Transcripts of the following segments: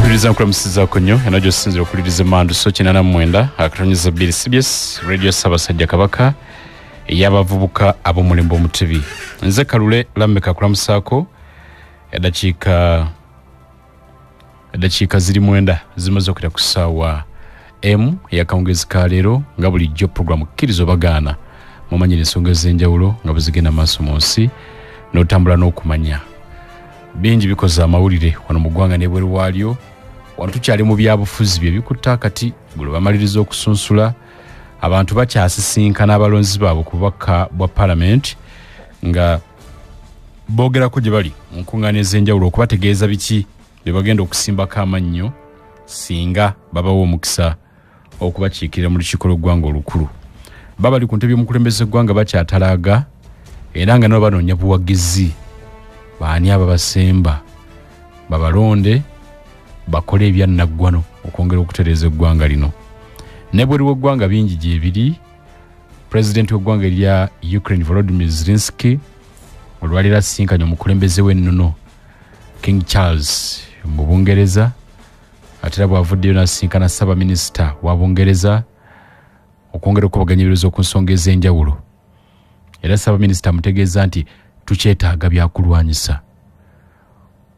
Mpiriza mkulamusiza konyo enojo sinzira okuliriza mandu so 89 akatonyiza Bill CBS Radio Sabasajja Kabaka yabavubuka abomulembo omutebi nze Kalule Lameka kulamusako edakika ziri mwenda zimaze okira kusawa M yakawungezi ka lero nga bulijjo program kirizo bagana mumanyire ensonga z'enjawulo nga buzigenda maaso munsi n'otambula n'okumanya bingi bikoza amawulire wano mu ggwanga n'ebweru waalyo wano tukyali mu byabufuzi bye bikutta kati gulo bamaliriza okusunsula abantu bakyasisinkana abalonzi baabwe ku bubaka bwa parliament nga boogerako gye bali mu nkuŋŋaana ez'enjawulo okubategeeza biki bye bagenda okusimbako amannyo singa babawa omukisa okubakiikirira mu lukiiko lw'eggwanga olukulu babali ku ntebe y'omukulembeze eggwanga bakyatalaaga era nga nabo banoonya buwagizi baani ababasemba babalonde bakole ebyannaggwano okwongera okutereeza eggwanga lino nebweri w'eggwanga bingi gyebiri pulezidenti w'eggwanga erya Ukraine Volodymyr Zelensky olwaliro asisinkanye omukulembeze w'ennono King Charles mu Bungereza ate era bw'avuddeyo n'asisinkana Ssaabaminisita wa Bungereza okwongera okubaganyiriza ku nsonga ez'enjawulo era Ssaabaminisita amutegeeza nti tukyetaaga byakulwanyisa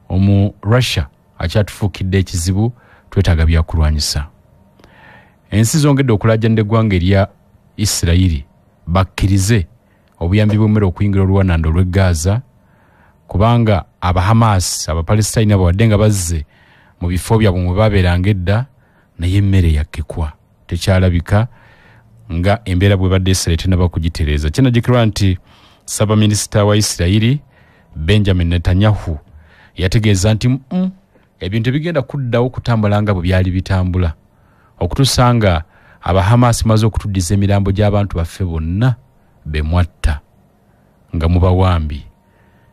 omu Russia akyatufuukidde ekizibu twetaaga byakulwanyisa ensi zongedde okulajjanira eggwanga erya Isirayiri bakkirize obuyambi bw'emmere okuyingira oluwananda olw'e Gaza kubanga Hamas Abapalestina bawadde nga bazze mu bifo byabwe mwe babeeranga edda naye emmere yakkekwa tekyalabika nga embeera bwe badde Isirayiri tenaba kugitereeza kinajjukirwa nti Ssaabaminisita wa Isirayiri Benjamin Netanyahu yategeeza nti ebintu bigenda kuddawo okutambula nga bwe byali bitambula okutusanga Hamas maze okutuddiza emirambo gy'abantu baffe bonna bemwatta nga mubawambi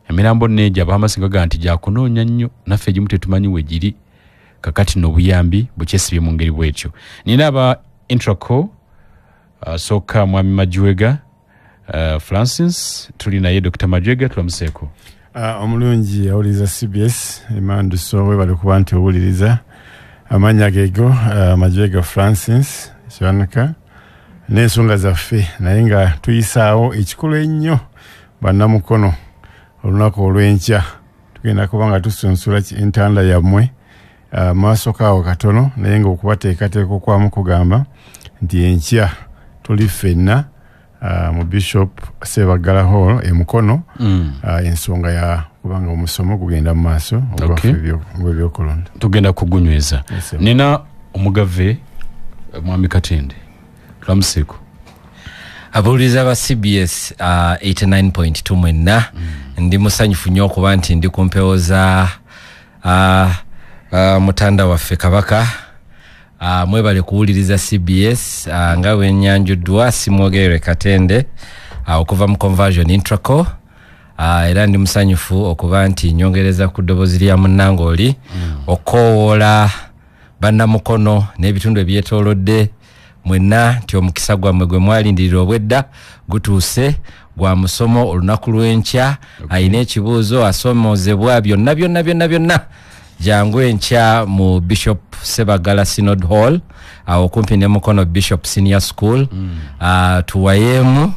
emirambo neja Hamas ngaga nti gyakunoonya nnyo naffe egimu tetumanyi we giri kakati n'obuyambi bukyesibye mu ngeri bwetyo nina aba intraco soka mwami Majwega Francis tuli naye Dr. Majwega tulamuseeko omulungi awuliriza CBS emandu sowe bali kuba nti owuliriza amanya gego Majwega Francis kiboneka n'ensonga zaffe naye nga tuyisaawo ekikulu ennyo bannamukono olunaku olw'enkya tugenda kuba nga tusunsula entanda yammwe maaso kaawo katono naye nga okubateekateeka okwamu kugamba nti enkya tuli ffenna mu Bishop Ssebaggala Hall emukono ensonga ya kubanga omusomo gugenda mu maaso ogw'ebyokulonda tugenda kugunyweza nina omugave mwami Katende tulamuseeko abawuliriza ba CBS 89.2 mwenna ndi musanyufu nnyo okuba nti ndi ku mpewo za mutanda waffe Kabaka mwebale kuwuliriza CBS nga bwenyanjuddwa Simwogerere Katende okuva mu Conversion Intraco era ndi musanyufu okuba nti nyongereza ku ddobozi lya munnangooli okoowola bannamukono n'ebitundu ebyetoolodde mwenna nti omukisa gwammwe gwe mwalindirira obwedda gutuuse gwa musomo olunaku lw'enkya ayina ekibuuzo asomoozebwa byonna jangu enkya mu Bishop Ssebaggala Synod Hall okumpi ne Mukono Bishop Senior School tuwayeemu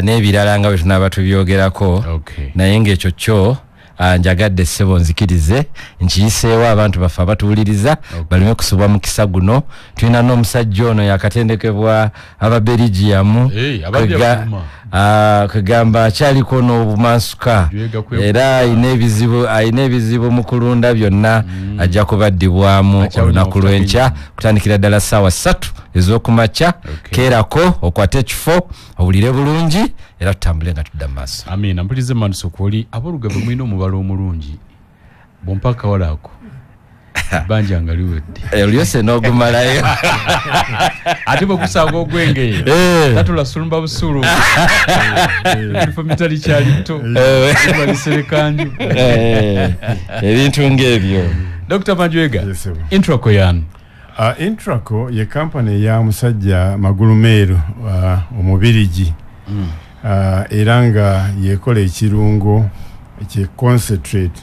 n'ebirala nga bwe tunaaba tubyogerako naye ng'ekyo kyo njagadde ssebo nzikirize nkiyiseewo abantu baffe abatuwuliriza baleme kusubwa mukisa guno tulina n'omusajja ono yakatendekebwa Ababelgium kugamba akyaliko n'obumansuka era ayina ebizibu mu kulunda byonna ajja kubaddibwamu olunaku lw'enkya kutandikira ddala ssaawa 3 ez'okumakya keerako okwate ekifo owulire bulungi era tutambule nga tudda mu maaso amina mpulirize manduso kwoli ab'olugave mwina omubala omulungi bompaka walaako banja nga liwedde olyose n'ogumalayo ate bwekusanga ogwengeye tatula sulumba busulu ebifo mitali kyali tto baliserekanju ebintu ng'ebyo Dr. Majwega Intraco yani Intraco ye kampani ya musajja Magulumeeru omubirigi era nga yekola ekirungo ekye concentrate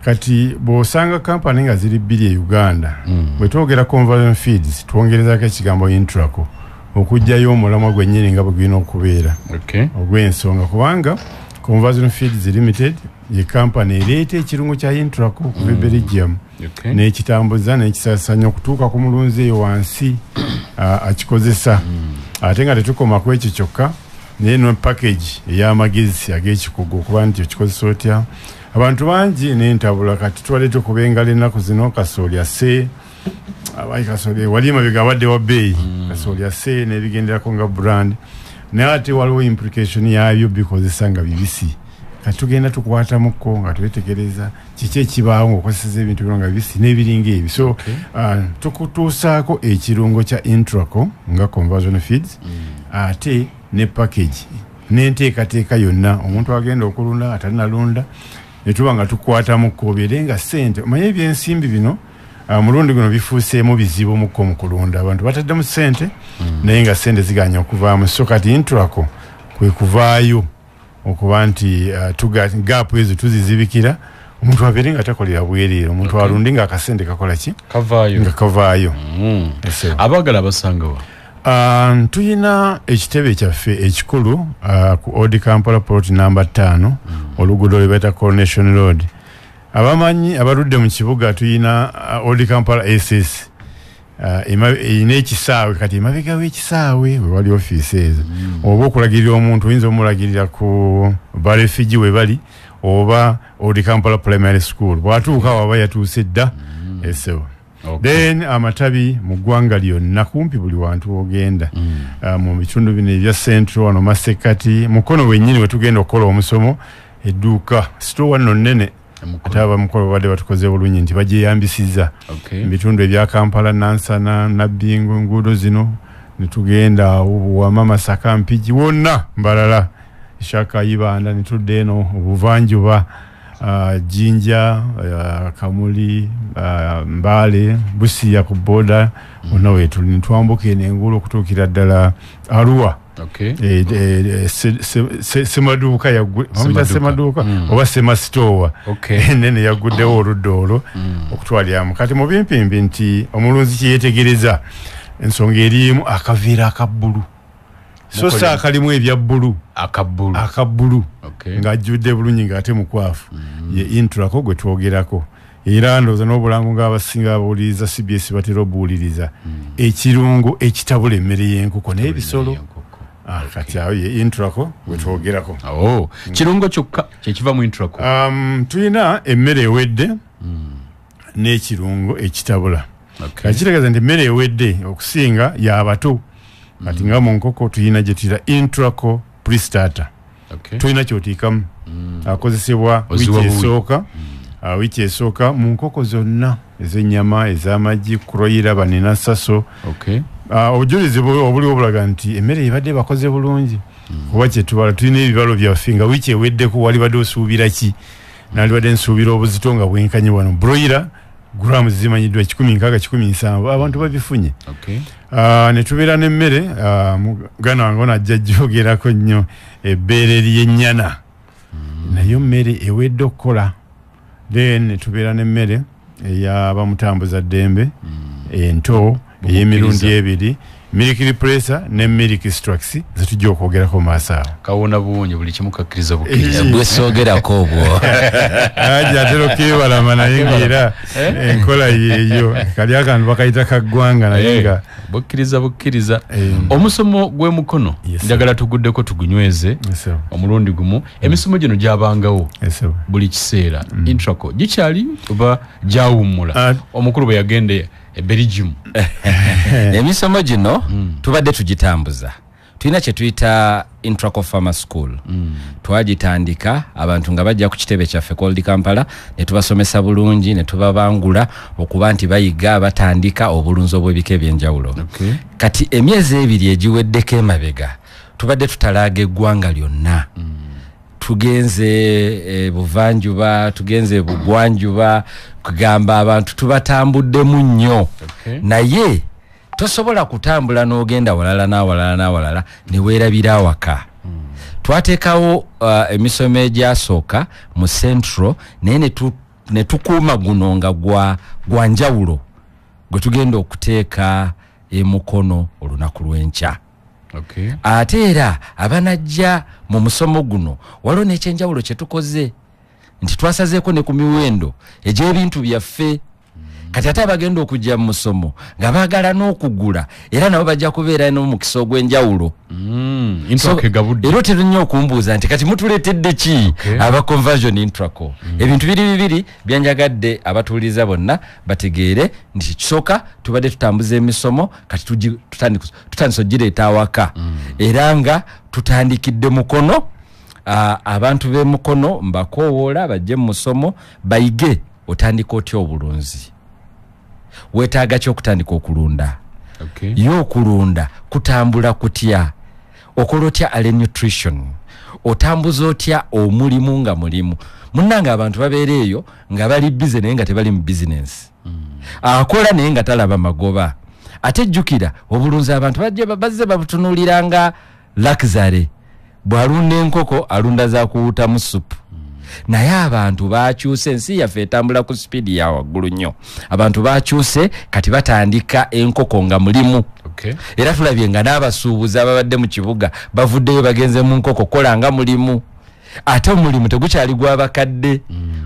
kati bw'osanga kampani nga ziri bbiri e Uganda bwe twogera conversion feeds twongerezako ekigambo intraco okujjayo omulamwa gwennyini nga bwe gulina okubeera ogw'ensonga kubanga conversion feeds limited ye kampani ereeta ekirungo kya intraco kuva Belgium n'ekitambuza n'ekisaasanya okutuuka ku mulunzi eyo wansi akikozesa ate nga tetukoma ku ekyo kyokka neno package ey'amagezi ag'ekikugu okuba nti okikozesa otya abantu bangi n'entabula kati twaleeta okubenga ennaku zino kasooli ase abayi kasooli wali emabega abadde wa bbeeyi kasooli ase n'ebigenderako nga brand naye ate waliwo implication yabyo bikozesa nga bibisi kati tugenda tukwatamuko nga twetegereza kiki ekibaawo ng'okozeseza ebintu bino nga bibisi n'ebiringa ebyo so tukutuusaako ekirungo kya intraco nga conversion feeds ate ne package n'enteekateeka yonna omuntu agenda okulunda atanalunda ne tuba nga tukwatamuko obeere nga ssente omanye ebyensimbi bino mulundi guno bifuuseemu bizibu mukko mu kulunda abantu bataddemu ssente naye nga ssente ziganya okuvaamu so kati intraco kwe kuvaayo okuba nti gaapu ezo tuzizibikira omuntu abeere nga takolera bwereere omuntu alundi nga akasente kakola ki nga kavaayo abaagala basangawa tuyina ekitebe kyaffe ekikulu ku Old Kampala Port number 5 oluguudo lwe bayita Coronation Road abamanyi abaludde mu kibuga tuyina Old Kampala SS eyina ekisaawe kati emabega w'ekisaawe we wali ofiisi ezo oba okulagirira omuntu oyinza omulagirira ku barefigi we bali oba Old Kampala Primary School bw'atuuka waba yatuuse dda esewo then amatabi mu ggwanga lyonna kumpi buli wantu ogenda mu bitundu bino ebya Central wano Masekati mukono wennyini we tugenda okukola omusomo edduuka sitoowa wano nnene ate abamukolo badde batukoze bulungi nti bagyeyambisiza mu bitundu ebya Kampala Nansana Nabbingo enguudo zino ne tugenda Wama Masaka Mpigi wonna Mbalala Shaka Ibanda ne tudde eno obuvanjuba Jinja Kamuli Mbale Busia ku boda wonna wetu nitwambuka n'engulu okutuukira ddala Arua Semaduuka yagudde Semaduuka oba Semasitowa nene yaguddewo oludda olwo okutwaliramu kati mu bimpimbi nti omulunzi kyeyetegereza ensonga erimu akaviira akabbulu so saa kalimu ebya bbulu akabbulu ng'ajjudde bulungi ng'ate mukwafu ye intraco gwe twogerako era ndowooza n'obulango ng'abasinga abawuliriza CBS batera obuwuliriza ekirungo ekitabula emmere y'enkoko n'ebisolo kati awo ye intraco gwe twogerako kirungo kyokka kyekiva mu intraco tuyina emmere ewedde n'ekirungo ekitabula kitegeeza nti emmere ewedde okusinga y'abato kati nga mu nkoko tuyina gye tuyita intraco pre-starter tuyina kyotiikamu akozesebwa wiiki esooka mu nkoko zonna ez'ennyama ez'amagi kuroyira banina saso obujulizi obuliwo bulaga nti emmere ebadde bakoze bulungi kuba kyetubala tulina ebibalo byaffe nga wiiki eweddeku wali badde osuubira ki nali badde nsuubira obuzito nga bwenkanye wano broyira gulamu zimanyiddwa 16-17 abantu babifunye ne tubeera n'emmere muganda wange ono ajja gyogerako nnyo ebbeere ly'ennyana nayo mmere ewedde okukola then ne tubeera n'emmere eyabamutambuza ddembe ento ey'emirundi ebiri milk repressor ne milk strux zetujja okwogerako maaso awo kawona buwonyi buli kimu kakkiriza bukkiriza bwesoogerako obwo ajja atera okebalama naye ngaera enkola yeeyo kali akantu bakayita kaggwanga naye nga bukkiriza omusomo gw'emukono njagala tuguddeko tugunyweze omulundi gumu emisomo gino gyabangawo buli kiseera intraco gikyali oba gyawummula omukulu bwe yagende Belgium emisomo gino tubadde tugitambuza tulina kye tuyita Intraco Farmer School twagitandika abantu nga bajja ku kitebe kyaffe Old Kampala ne tubasomesa bulungi ne tubabangula okuba nti bayiga batandika obulunzi obw'ebika eby'enjawulo kati emyezi ebiri egiweddeko emabega tubadde tutalaaga eggwanga lyonna tugenze buvanjuba tugenze bugwanjuba kugamba abantu tubatambuddemu nnyo naye tosobola kutambula n'ogenda walala ne weerabira awaka twateekawo emisomo egyasooka mu Central naye ne tukuuma guno nga gwa njawulo gwe tugenda okuteeka emukono olunaku lw'enkya. Okay. Ate era abanajja mu musomo guno waliwo n'ekyenjawulo kye tukoze nti twasazeeko ne ku miwendo egy'ebintu byaffe. Kati ate abagenda okujja mu musomo nga baagala n'okugula era nabo bajja kubeera n'omukisa ogw'enjawulo. Era otera nnyo okumbuuza nti kati mutuleetedde ki aba Conversion Intraco? Ebintu bibiri byanjagadde abatuuliza bonna bategeere nti kisooka tubadde tutambuza emisomo kati tutandise ogireeta awaka era nga tutandikidde mukono. Abantu b'emukono mbakoowoola bajje mu musomo bayige otandika otya obulunzi. Weetaaga ki okutandika okulunda? Okay. Yo okulunda kutambula kutya? Okola otya ale nutrition? Otambuza otya omulimu nga mulimu? Munnanga abantu babeera eyo nga bali busy naye nga tebali mu business. Akola naye nga talaba magoba. Ate jjukira obulunzi abantu bazze babutunuuliranga luxury. Bw'alunda enkoko alunda za kuwutamu supu. Naye abantu bakyuse, ensi yaffe etambula ku speed ya waggulu nnyo. Abantu bakyuse kati batandika enkoko nga mulimu. Okay. Era tulabye nga n'abasuubuzi ababadde mu kibuga bavuddeyo bagenze mu nkoko kola nga mulimu. Ate omulimu tegukyali gw'abakadde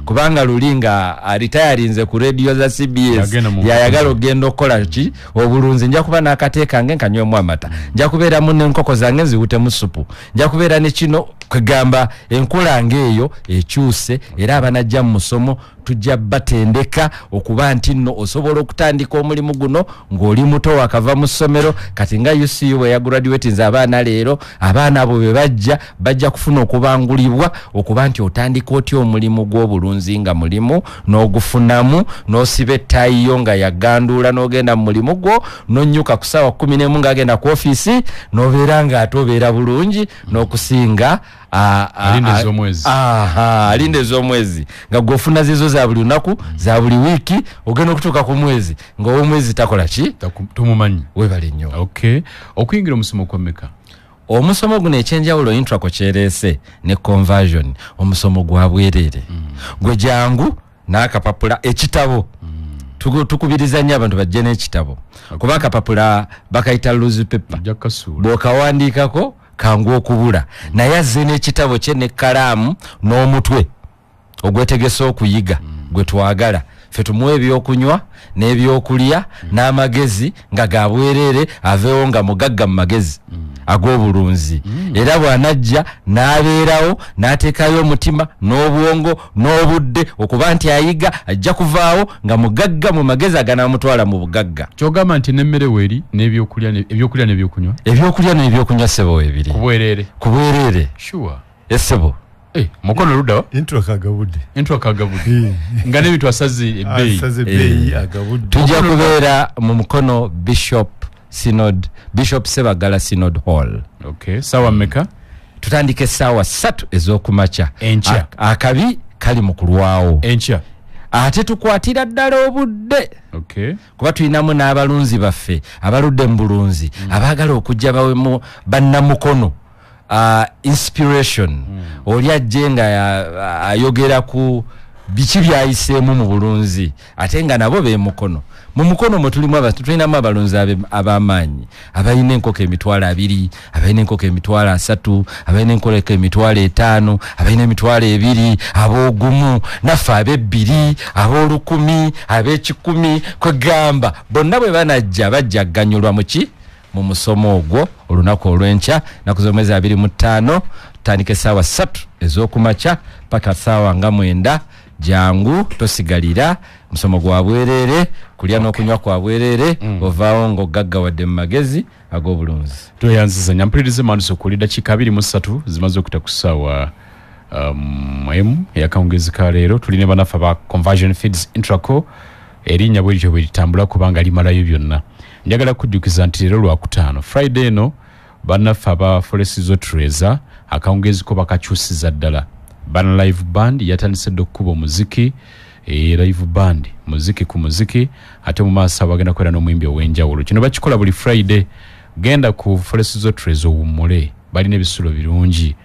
kubanga luli nga retirinze ku radio za CBS yayagala ogenda okukola ki obulunzi. Nja kuba n'akateeka nge nkanywemu amata, nja kubeeramu n'enkoko zange nziwutemu supu, nja kubeera ne kino kwegamba enkola ng'eyo ekyuse. Era abanajja mu musomo tujja batendeka okuba nti nno osobola okutandika omulimu guno ng'oli muto wakava mu ssomero. Kati nga UCU bwe yagraduatinze abaana leero, abaana abo be bajja kufuna okubangulibwa okuba nti otandika otya omulimu gw'obulunzi nga mulimu n'ogufunamu n'osiba ettaayi yo nga yagganduula n'ogenda mu mulimu gwo n'onnyuka ku ssaawa 11 ng'agenda ku ofiisi n'obeera ng'ate obeera bulungi n'okusinga alinde ez'omwezi nga gw'ofuna zizo za buli lunaku za buli wiiki ogenda okutuuka ku mwezi ng'ow'omwezi takola ki tumumanyi. Webale nnyo. Okay. Okuyingira omusomo kwa mmeka? Omusomo guno ekyenjawulo Intraco kyereese ne Conversion omusomo gwa bwereere gwe jangu n'akapapula ekitabo. Tukubiriza nnyo abantu bajje n'ekitabo kuba akapapula bakayita loose paper bw'okawandiikako kangu okubula naye azze n'ekitabo kye n'ekkalaamu n'omutwe ogwetegese okuyiga gwe twagala ffe tumuwa ebyokunywa n'ebyokulya n'amagezi nga ga bwereere aveewo nga mugagga mu magezi ag'obulunzi. Era bw'anajja n'abeerawo n'ateekayo omutima n'obwongo n'obudde okuba nti ayiga ajja kuvaawo nga mugagga mu magezi aganaamutwala mu bugagga. Kyogamba nti n'emmere weeri n'ebyokulya n'ebyokunywa? Ebyokulya n'ebyokunywa ssebo ebiri. Ku bwereere. Sure. Essebo. Mukono ludawa? Intraco agabudde. Nga n'ebintu asaze ebbeeyi. Tujja kubeera mu mukono Bishop Sebagala Synod Hall. Okay. Sawa mmeka? Tutandike essaawa 3 ez'okumakya. Enkya. Akabi kali mu kulwawo. Enkya. Ate tukwatira ddala obudde. Okay. Kuba tulinamu n'abalunzi baffe abaludde mu bulunzi abaagala okujja bawemu bannamukono. Inspiration. Oli ajje nga ayogera ku biki byayiseemu mu bulunzi ate nga nabo beemukono. Mu mukono mwe tulinamu abalunzi ab'amaanyi abalina enkoko emitwalo 2, abalina enkoko emitwalo 3, abalina enkoko emitwalo 5, abalina emitwalo 2, ab'ogumu naffe ab'ebbiri, ab'olukumi, ab'ekikumi. Kwegamba bonna bwe banajja bajja gganyulwa mu musomo ogwo olunaku olw'enkya naku z'omwezi 25 tutandika essaawa 3 ez'okumakya paka ssaawa nga 9. Jangu tosigalira musomo gwa bwereere kulya n'okunywa kwa bwereere ovaawo ng'ogaggawadde mu magezi ag'obulunzi. Tweyanziza nyampulirize maanuso kuli dakiika 23 zimaze okuta ku ssaawa ey'akawungezi ka leero. Tulina bannaffe aba Conversion Feeds Intraco erinnya bwe lityo bwe litambula kubanga limalayo byonna. Njagala kujjukiza nti leero Lwakutaano Friday eno bannaffe aba Forest Treasure akawungezi ko bakakyusiza ddala. Bana live band yatandise okukuba omuziki live band muziki ku muziki ate mu maaso abagenda kwera n'omuyimbi ow'enjawulo. Kino bakikola buli Friday. Genda ku Forest Treasure owummule balina ebisulo birungi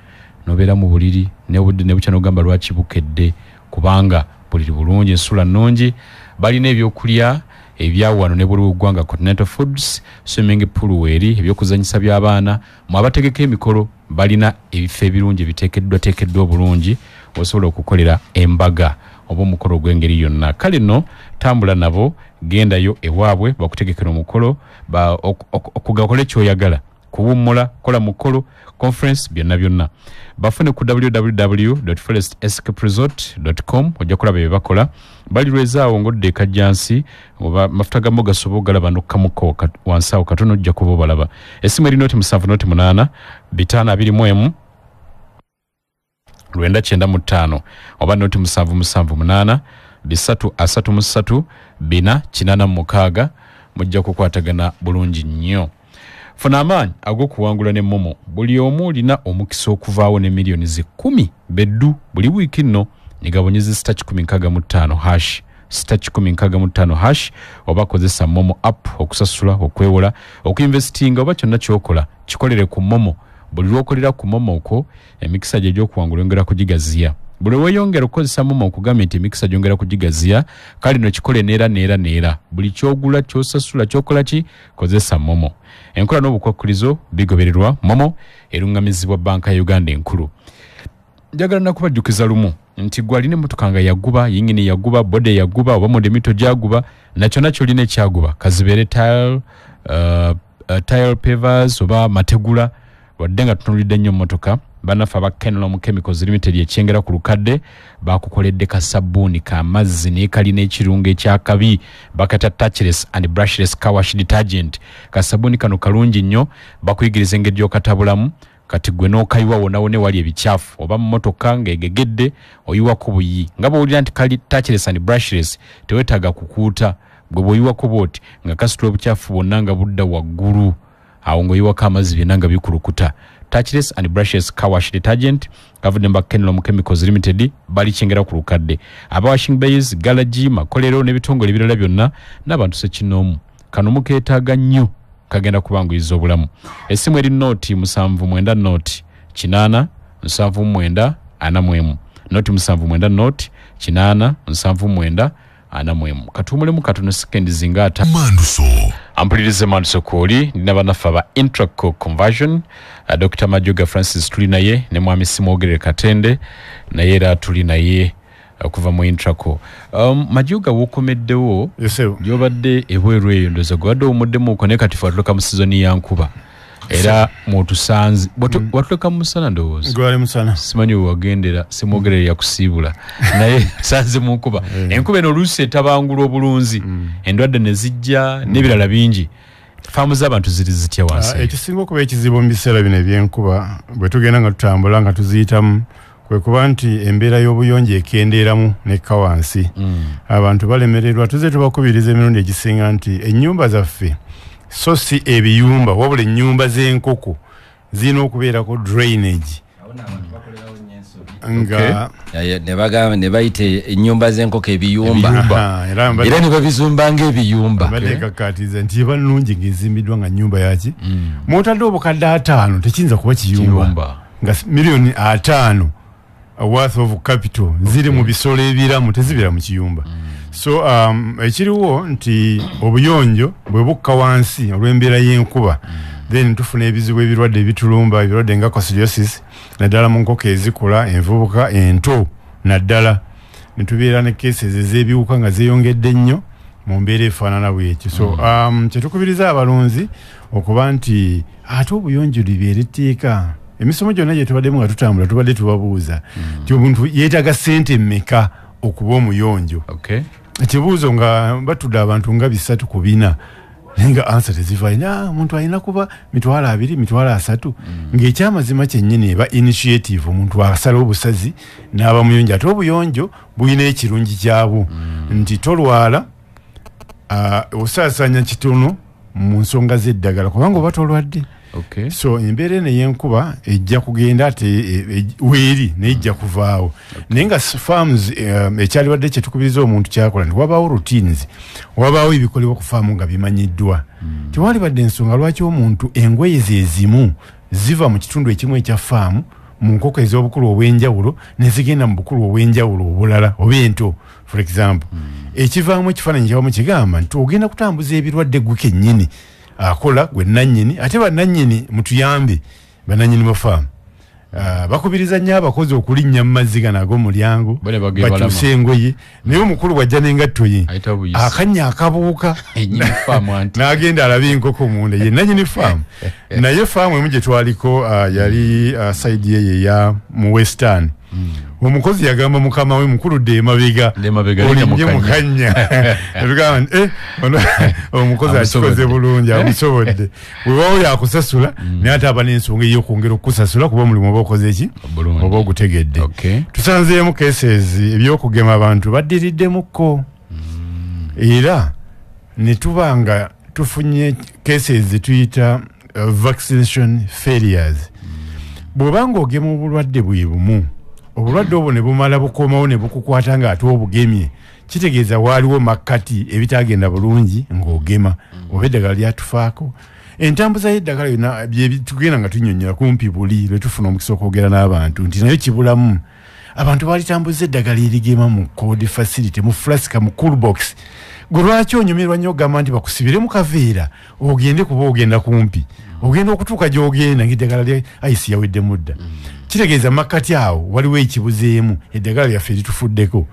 nobeera mu buliri nebudde ne bukya n'ogamba lwaki bukedde kubanga buliri bulungi ensula nnungi balina ebyokulya ebyawano ne buli ggwanga Continental Foods swimming pool weeri ebyokuzanyisa by'abaana mu abategeka emikolo balina ebifo ebirungi biteekeddwa bulungi osobola okukolera embaga oba omukolo gw'engeri yonna kale nno tambula nabo gendayo ewaabwe bakutegekera omukolo okugakole kyoyagala kuwummula kola mukolo conference byonna bafune ku www.forestscaperesort.com ojja kulaba bye bakola balirwezaawo ng'odde ekajjansi oba mafuta gamu gasobola ogalaba n'okkamuko wansi awo katono ojja kuba obalaba essimu eri 07 8 5 oba 0778 333 486 mujja kukwatagana bulungi nnyo. Funa amaanyi ag'okuwangula ne Momo buli omu olina omukisa okuvaawo ne miliyoni 10 beddu buli wiiki nno nigabonyeze *165# *165# oba kozesa Momo app okusasula okwewola okuinvestinga oba kyonna kyokola kikolere ku Momo buli lwokolera ku Momo okwo emikisa gye gy'okuwangula yongera kugigaziya buli weeyongera okukozesa Momo okugamba nti emikisa gyongera kugigaziya kale no kikole neera buli kyogula kyosasula kyokola ki kozesa Momo enkola n'obukwakkulizo bigobererwa Momo erungamizibwa banka ya Uganda enkulu njagala nakubajjukiza lumu nti gwalina emmotoka nga yaguba yingini yaguba bode yaguba oba modemito gyaguba nakyo lina ekyaguba kazibeere tile pavers oba mategula wadde nga tutunulidde nnyo emmotoka banafa ba Kenlom Chemicals Limited yekyengera ku lukadde bakukoledde kasabuni ka mazzi ne kalina ekirungo ekyakabi bakata touchless and brushless car wash detergent kasabuni kano kalungi nnyo bakuyigiriza engeri y'okatabulamu kati gwe n'okayiwa wonawone wali ebikyafu oba mmotoka ng'egegedde oyiwako buyi nga bw'owulira nti kali touchless and brushless teweetaaga kukuuta gwe bw'oyiwako bw'oti nga kasitula obukyafu bwonna nga budda waggulu awo ng'oyiwako amazzi byonna nga bikulukuta touchless and brushless car wash detergent kavudde mba Kenlom Chemicals Limited bali kyengera ku lukadde aba washing bays garage makolero n'ebitongole ebirala byonna n'abantu sekinoomu kano mukeetaaga nnyo kagenda kubanguyiza obulamu essimu eri noti 79 noti 8 79 41 noti 79 noti 8 79 41 katumulemu katono sekendi zingata Manduso ampulirize Manduso koli nina banafa ba intraco conversion Dr. Majoga Francis tuli naye ne mwami Simogere Katende naye era tuli naye okuva mu intraco Majoga wokomeddewo gyobadde ebweru eyo ndoza gwadde omuddemu okone kati fatuloka mu sizoni yankuba era mutusanzi watuloka musana ndowooza gwali musana simanyi wagendera Simogere yakusiibula naye sanze munkuba enkuba eno oluusi etabangula obulunzi endwadde ne zijja n'ebirala bingi faamu z'abantu ziri zitya wansi ekisinga okuba ekizibu mu biseera bino ebyenkuba bwe tugenda nga tutambula nga tuziyitamu kwe kuba nti embeera y'obuyonjo ekendeeramu nekka wansi abantu balemererwa tuze tubakubiriza emirundi egisinga nti ennyumba zaffe so si ebiyumba wabula ennyumba z'enkoko zirina okubeerako drainage nga ne bayita ennyumba z'enkoko ebiyumba era ne babizumba ng'ebiyumba badekakatiza nti eba nnungi ng'ezimbiddwa nga nnyumba yaki mwotadde obukadde 5 tekiyinza kuba kiyumba nga miliyoni 5 worth of capital ziri mu bisolo ebiramu tezibeera mu kiyumba so ekiriwo nti obuyonjo bwe bukka wansi olw'embeera y'enkuba then tufuna ebizibu ebirwadde ebitulumba ebirwadde nga coccidiosis naddala mu nkoko ezikula envubuka ento naddala netubeera ne cases ez'ebiwuka nga zeeyongedde nnyo mu mbeera efaanana bwekyo so kyetukubiriza abalunzi okuba nti ate obuyonjo libeera etteeka emisomo gyonna gye tubaddemu nga tutambula tubadde tubabuuza nti omuntu yeetaaga ssente mmeka okuba omuyonjo ekibuuzo nga batudde abantu nga 3 ku 4 nga ansa tezivaayo omuntu alina kuba 2 3 ng'ekyamazima kyennyini eba initiative omuntu asalawo obusazi n'aba muyonjo ate obuyonjo bulina ekirungi kyabwo nti tolwala osaasanya kitono mu nsonga z'eddagala kubanga oba tolwadde so embeera eno ey'enkuba ejja kugenda ate weeri nejja kuvaawo naye nga farms ekyalibadde kyetukubiriza omuntu kyakola nti wabaawo routines wabaawo ebikolebwa ku faamu nga bimanyiddwa tewalibadde ensonga lwaki omuntu engoye ze zimu ziva mu kitundu ekimu ekya faamu mu nkoko ez'obukulu obw'enjawulo nezigenda mu bukulu obw'enjawulo obulala oba ento for example ekivaamu ekifaananyi kyawamu kigamba nti ogenda kutambuza ebirwadde gwe kennyini akola gwe nannyini ate bannannyini mutuyambe bannannyini bafaamu bakubiriza nnyo abakozi okulinnya mu mazzi gano ag'omulyango bakyuse engoye naye omukulu bw'ajja n'engatto ye akannya akabuuka n'agenda alabe enkoko munda ye nannyini faamu naye faamu emu gye twaliko yali saidi ye yeya mu western omukozi yagamba mukama we mukuludde emabega olinnye mukanya tugamba nti omukozi akikoze bulungi amusobodde wewawo yakusasula naye ate aba n'ensonga ey'okwongera okukusasula kuba omulimu oba okoze eki oba ogutegedde tusanzeemu cases ebyokugema abantu baddiriddemukko era ne tuba nga tufunye cases zetuyita vaccination failures bw'oba ng'ogema obulwadde bwe bumu obulwadde obwo ne bumala bukomawo ne bukukwata ng'ate obugemye kitegeeza waaliwo makkati ebitagenda bulungi ng'ogema oba eddagala lyatufaako entambuza y'eddagala yonna tugenda nga tunnyonnyola kumpi buli lwe tufuna omukisa okwogera n'abantu nti nayo kibulamu abantu baalitambuza eddagala erigema mu code facility mu flasika mu cool box gwe lwaki onyumirwa nnyo ogamba nti bakusibire mu kaveera ogende kuba ogenda kumpi ogenda okutuuka gy'ogenda ng'eddagala lya ayisi yawedde mudda kitegeeza makkati awo waliwo ekibuzeemu eddagala lyaffe litufuddeko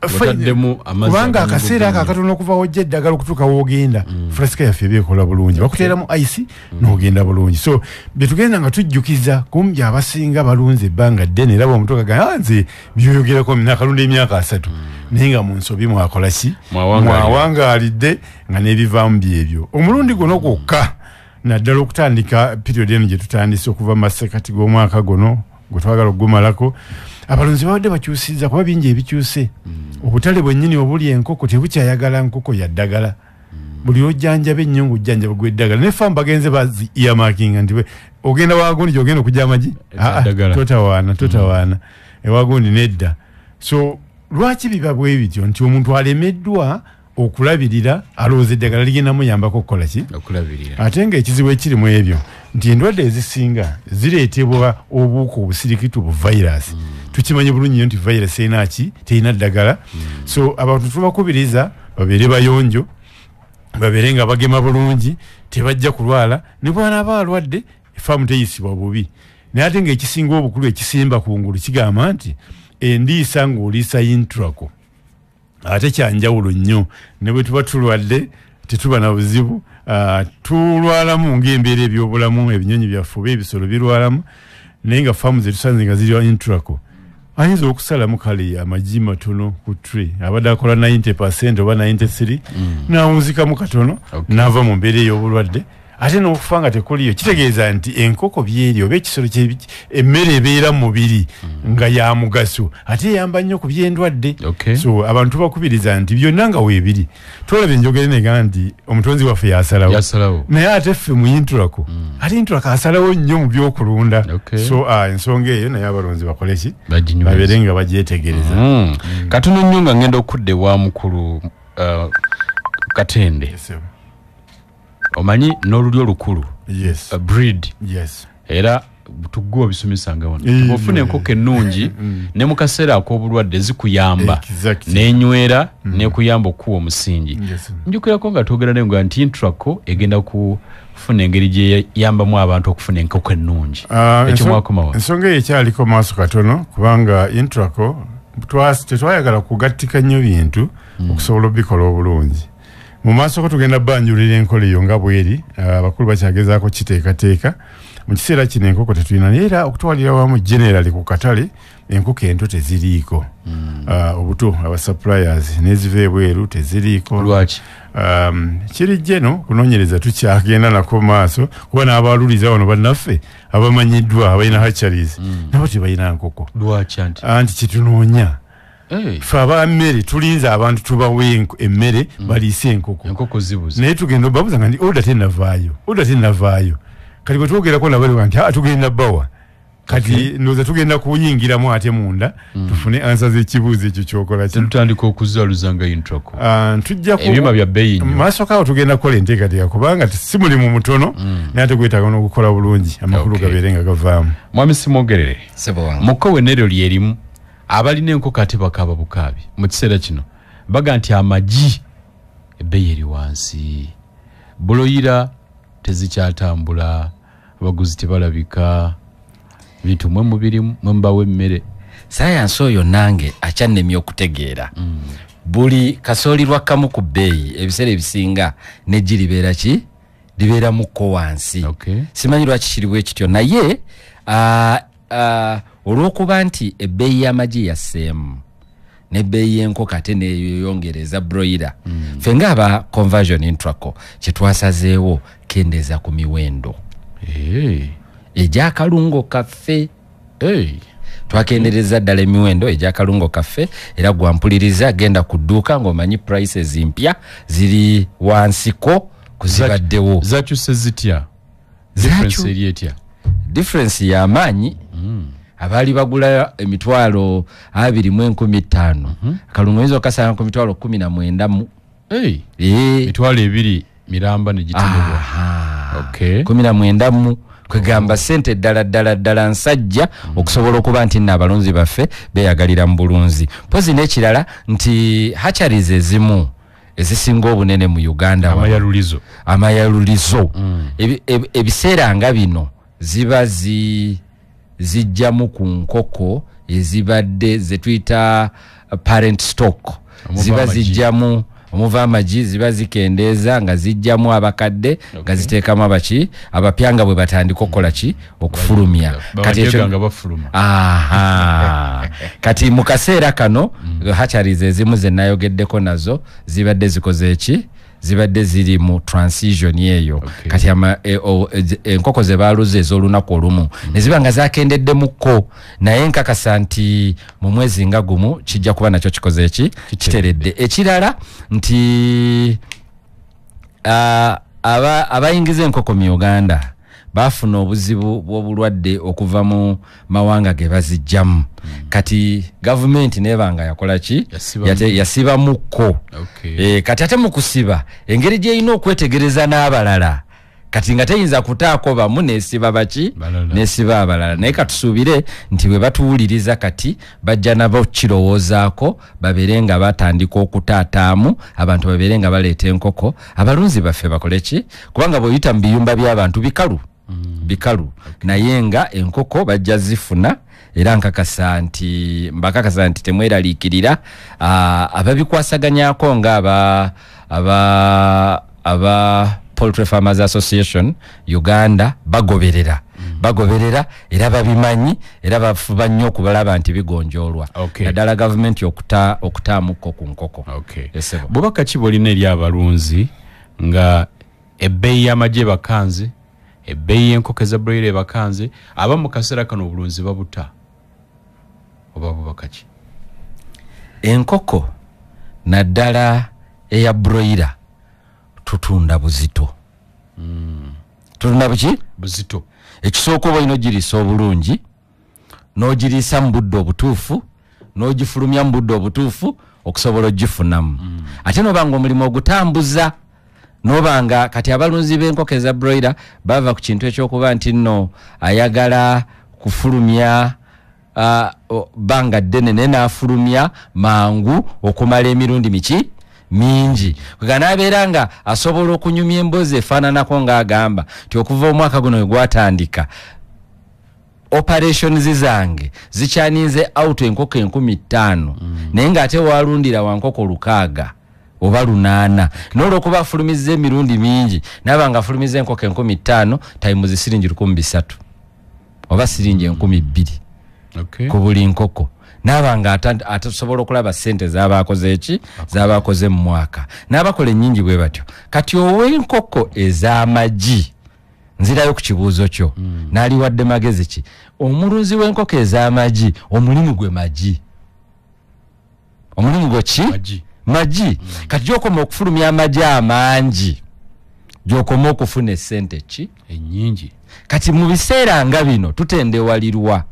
kubanga akaseera ako akatono okuva wojja eddagala okutuuka woogenda fulasika yaffe ebyekola bulungi bakuteeramu ayisi n'ogenda bulungi so byetugenda nga tujjukiza kumbi abasinga balunze ebbanga ddene era bwomutoka ga nze byoyogerako nakalunda emyaka 3 naye nga mu nsobi mwakola ki mwawangaalidde nga n'ebivaamu byebyo omulundi guno gwokka naddala okutandika periodi eno gye tutandise okuva masekati g'omwaka guno gwe twagala okugumalako abalunzi babadde bakyusizza kuba bingi ebikyuse obutale bwennyini obuli enkoko tebukyayagala nkoko ya ddagala buli ojjanjaba ennyungu ojjanjaba gw'eddagala ne faamu bagenze bazi earmarkinga nti ogenda wagundi gyogenda okujja amagi totawaana ewagundi nedda so lwaki biba bwe bityo nti omuntu alemeddwa okulabirira alowooza eddagala ligenda muyambako okukola ki ate ng'ekizibu ekirimu ebyo nti endwadde ezisinga zireetebwa obuuka obusirikitu bu virus tukimanyi bulungi nnyo nti virus erina terina ddagala so abantu tubakubiriza babeere bayonjo babeere nga bagema bulungi tebajja kulwala ne bw'anaaba alwadde efaamu teyisibwa bubi naye ate ng'ekisinga obukulu ekisimba kungulu kigamba nti endiisa ng'oliisa intraco ate kyanjawulo nnyo ne bwe tuba tulwadde tetuba na buzibu tulwalamu ng'embeera ebyobulamu ebinyonyi byaffe oba ebisolo birwalamu naye nga faamu zetusanze nga ziri intraco ayinza okusalamu kale amagi matono ku tray abadde akola 90% oba 93 n'awunzikamu katono n'ava mu mbeera ey'obulwadde ate n'okufa nga tekuliyo kitegeeza nti enkoko byeri oba ekisolo emmere ebeera mu mubiri nga ya mugaso ate eyamba nnyo ku by'endwadde so abantu bakubiriza nti byonna nga weebiri twolaba enjogera nega nti omutonzi waffe yasalawo naye ate ffe mu intraco ate intraco asalawo nnyo mu byokulunda so ensonga eyo naye abalonzi bakole ki babeere nga bagyetegereza katono nnyo nga ngenda okudde wa mukulu Katende omanyi n'oluli olukulu breed era tuggwa bisomesanga wano ofuna enkoko ennungi ne mu kaseera ak'obulwadde zikuyamba n'enywera n'ekuyamba okuwa omusingi njukirako nga twogera naye nga nti intraco egenda kufuna engeri gyeyambamu abantu okufuna enkoko ennungi ekyo mwakomawo ensonga eyo ekyaliko maaso katono kubanga intraco tetwayagala kugattika nnyo bintu okusobola obikola obulungi mu maaso ko tugenda banjulira enkola eyo nga bweri abakulu bakyagezaako kiteekateeka mu kiseera kino enkoko tetulina naye era okutwalira wamu generali ku katale enkoko ento teziriiko obuto abasuppliers n'eziva ebweru teziriiko lwaki kirijje no kunoonyereza tukyagenda nako maaso kuba n'abaluliza wano bannaffe abamanyiddwa abalina hatcheries nabo tebalina nkoko lwaki anti kitunoonya ffe abammere tulinze abantu tubawe emmere baliise enkoko zibuze naye tugenda obabuza nga ndi oda tennavaayo kali bwe twogerako nabaliwa nti tugenda bawa kati ndoza tugenda kuyingiramu ate munda tufune answer z'ekibuuzo ekyo kyokola ki tutandika okuzaaluzanga intrako tujja ku ebyuma bya bbeeyi nnyo maaso kaawo tugenda kukola enteekateeka kubanga si mulimu mutono naye ate gwetaaga n'okukola bulungi amakulu gabeere nga gavaamu. mwami simwogerere mukko wenneryo lyerimu abalina enkoko ate bakaaba bukaabi mu kiseera kino baga nti amagi ebbeeyi eri wansi buloyira tezikyatambula abaguzi tebalabika bintu mwe mubirimu mwe mbawo emmere sayansi oyo nange akyannemye okutegeera buli kasoolirwa kamu ku bbeeyi ebiseera ebisinga nejji libeera ki libeera mukko wansi simanyi lwaki kiriwo ekityo naye olw'okuba nti ebbeeyi y'amagi yasseemu n'ebbeeyi y'enkoko ate neeyongereza broiler ffe ng'aba conversion intraco kyetwasazeewo kendeeza ku miwendo egy'akalungo kaffe twakendereza ddala emiwendo egy'akalungo kaffe era gwampuliriza genda ku dduuka ng'omanyi prices mpya ziri wansiko kuzibaddewo zakyuse zitya difference eri etya difference y'amaanyi abaali bagula emitwalo 2,1500 akalungo oyinza okasanga ku mitwalo 19 mitwalo 2 miramba ne gitibwa 19 kwegamba sente ddala nsajja okusobola okuba nti nno abalunzi baffe beeyagalira mu bulunzi pozi n'ekirala nti hatcheries ezimu ezisinga obunene mu Uganda amayalulizo ebiseera nga bino ziba zijjamu ku nkoko ezibadde zetuyita parent stock ziba zijjamu omuva amagi ziba zikendeeza nga zijjamu abakadde nga ziteekamu abaki abapyanga bwe batandika okukola ki okufulumya kati mu kaseera kano hatcheries ezimu ze nayogeddeko nazo zibadde zikoze eki zibadde ziri mu transition eyo kati enkoko ze baaluze ez'olunaku olumu ne ziba nga zakendedde mukko naye nkakasa nti mu mwezi nga gumu kijja kuba nakyo kikoze eki kiteredde ekirala nti abayingiza enkoko mu Uganda bafuna obuzibu bw'obulwadde okuva mu mawanga ge bazijjamu kati gavumenti nebanga yakola ki yasiba mukko kati ate mu kusiba engeri gy'erina okwetegereza n'abalala kati nga teyinza kutaako bamu nesiba baki nesiba abalala naye katusuubire nti bwe batuwuliriza kati bajja nabo kirowoozaako babeere nga batandika okutaataamu abantu babeere nga baleeta enkoko abalunzi baffe bakole ki kubanga bw'oyita mu biyumba by'abantu bikalu naye nga enkoko bajja zifuna era mbakakasa nti temweraliikirira ababikwasaganyako nga aba Poultry Farmers Association Uganda bagoberera era babimanyi era bafuba nnyo okubalaba nti bigonjoolwa naddala gavumenti okutaamukko ku nkoko bubaka ki bwolina eri abalunzi nga ebbeeyi y'amagi bakanze ebbeeyi y'enkoko eza broiler bakanze aba mu kaseera kano obulunzi babuta oba bubaka ki enkoko naddala eya broiler tutunda buzito tutunda buzito ekisooka oba olina ogiriisa obulungi n'ogiriisa mu budde obutuufu n'ogifulumya mu budde obutuufu okusobola ogifunamu ate n'obanga omulimu ogutambuza n'obanga kati abalunzi b'enkoko eza broiler bava ku kintu ekyokuba nti nno ayagala kufulumya banga ddene naye n'afulumya mangu okumala emirundi mingi kweganabeera nga asobola okunyumya emboozi efaananako ng'agamba nti okuva omwaka guno we gwatandika operations zange zikyaninze out enkoko 15,000 naye ng'ate walundira wankoko 600 oba 8 n'olwokuba afulumizza emirundi mingi naba nga afulumizza enkoko 15,000 tayimuzi siringi 300 oba siringi 2,000 ku buli nkoko nabanga atasobola okulaba sente z'abakoze eki z'abakoze mu mwaka n'abakola ennyingi bwe batyo kati ow'enkoko ez'amagi nzirayo ku kibuuzo kyo n'aliwadde magezi ki omulunzi w'enkoko ez'amagi omulimu gwe magi omulimu gwe ki magi kati gy'okoma okufulumya amagi amangi gy'okoma okufuna essente ki ennyingi kati mu biseera nga bino tutendewalirwa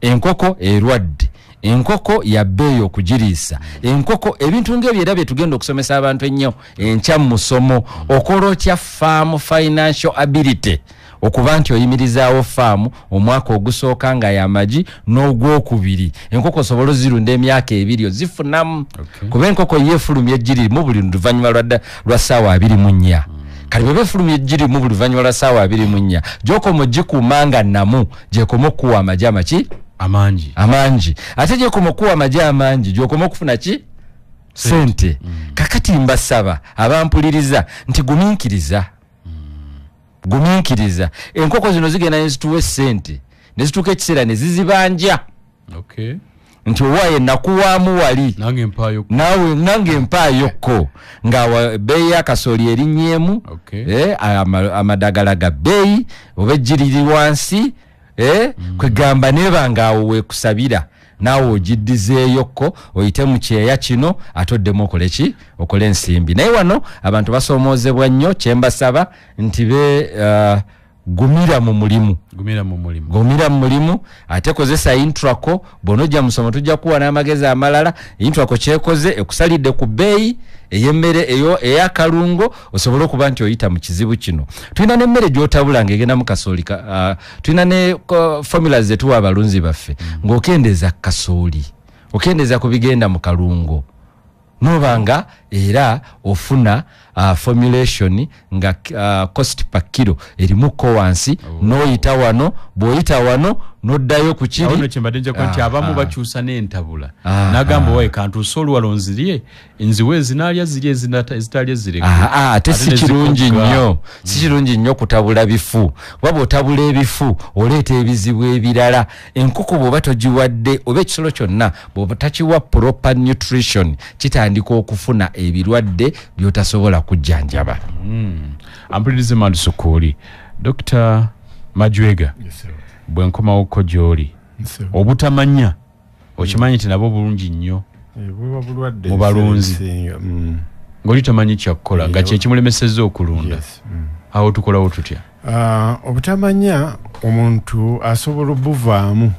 enkoko erwadde enkoko ya bbeeyi okugiriisa enkoko ebintu ng'ebyo era bye tugenda okusomesa abantu ennyo enkya mu musomo okola otya farm financial ability okuba nti oyimirizaawo faamu omwaka ogusooka nga y'amagi n'ogwokubiri enkoko osobola ozirunda emyaka 2 ozifunamu kuba enkoko yeefulumya ejjiri mu buli luvannyuma lwa ssaawa 24 kali bwe beefulumya ejjiri mu buli luvannyuma lwa ssaawa 24 gy'okoma ogikuuma nga namu gy'ekoma okuwa amagi amaki amangi ate gy'ekoma okuwa amagi amangi gy'okoma okufuna ki sente kakati mbasaba abampuliriza nti gumiikiriza enkoko zino zigenda nezituwa sente nezituuka ekiseera ne zizibanja nti owaaye nakuwaamu wali nawe nange empaayokko nga bbeeyi y'akasooli erinnyemu amadagala ga bbeeyi oba ejjiriri wansi kwegamba neeba ngaawo weekusabira naawe ogiddizeeyokko oyite mu kyeya kino ate oddemu okole ki okole ensimbi naye wano abantu basoomoozebwa nnyo kyembasaba nti gumira mu mulimu ate kozesa intraco bw'onojja musomo tujja kuwa n'amagezi amalala intraco kyekoze ekusalidde ku bbeeyi ey'emmere ey'akalungo osobole okuba nti oyita mu kizibu kino tulina n'emmere gy'otabula ng'egenda mu kasooli tulina ne formula zetuwa abalunzi baffe ng'okendeeza kasooli okendeeza ku bigenda mu kalungo nobanga era ofuna formulation nga cost per kilo erimuko wansi noyita wano bwoyita wano noddayo ku kiri awo kyembadde nja kwanti abamu bakyusa n'entabula nagamba wae kantu solo walonzirie enziwe zinalya ziri ezitalya zireke ate si kirungi nnyo kutabula bifu waba otabula ebifu oleeta ebizibu ebirala enkoko bw'oba togiwadde oba ekisolo kyonna bw'oba takiwa proper nutrition kitandika okufuna ebirwadde byotasobola kujjanjaba. Ampulirize Madu Sokoli. Dr. Majwega. Yes, bwe nkomawo gy'oli obutamanya okimanyi nti nabo bulungi nnyo mu balunzi ng'oli tamanyi kyakukola nga kyekimulemesezza okulunda awo tukolawo tutya? Obutamanya omuntu asobola obuvaamu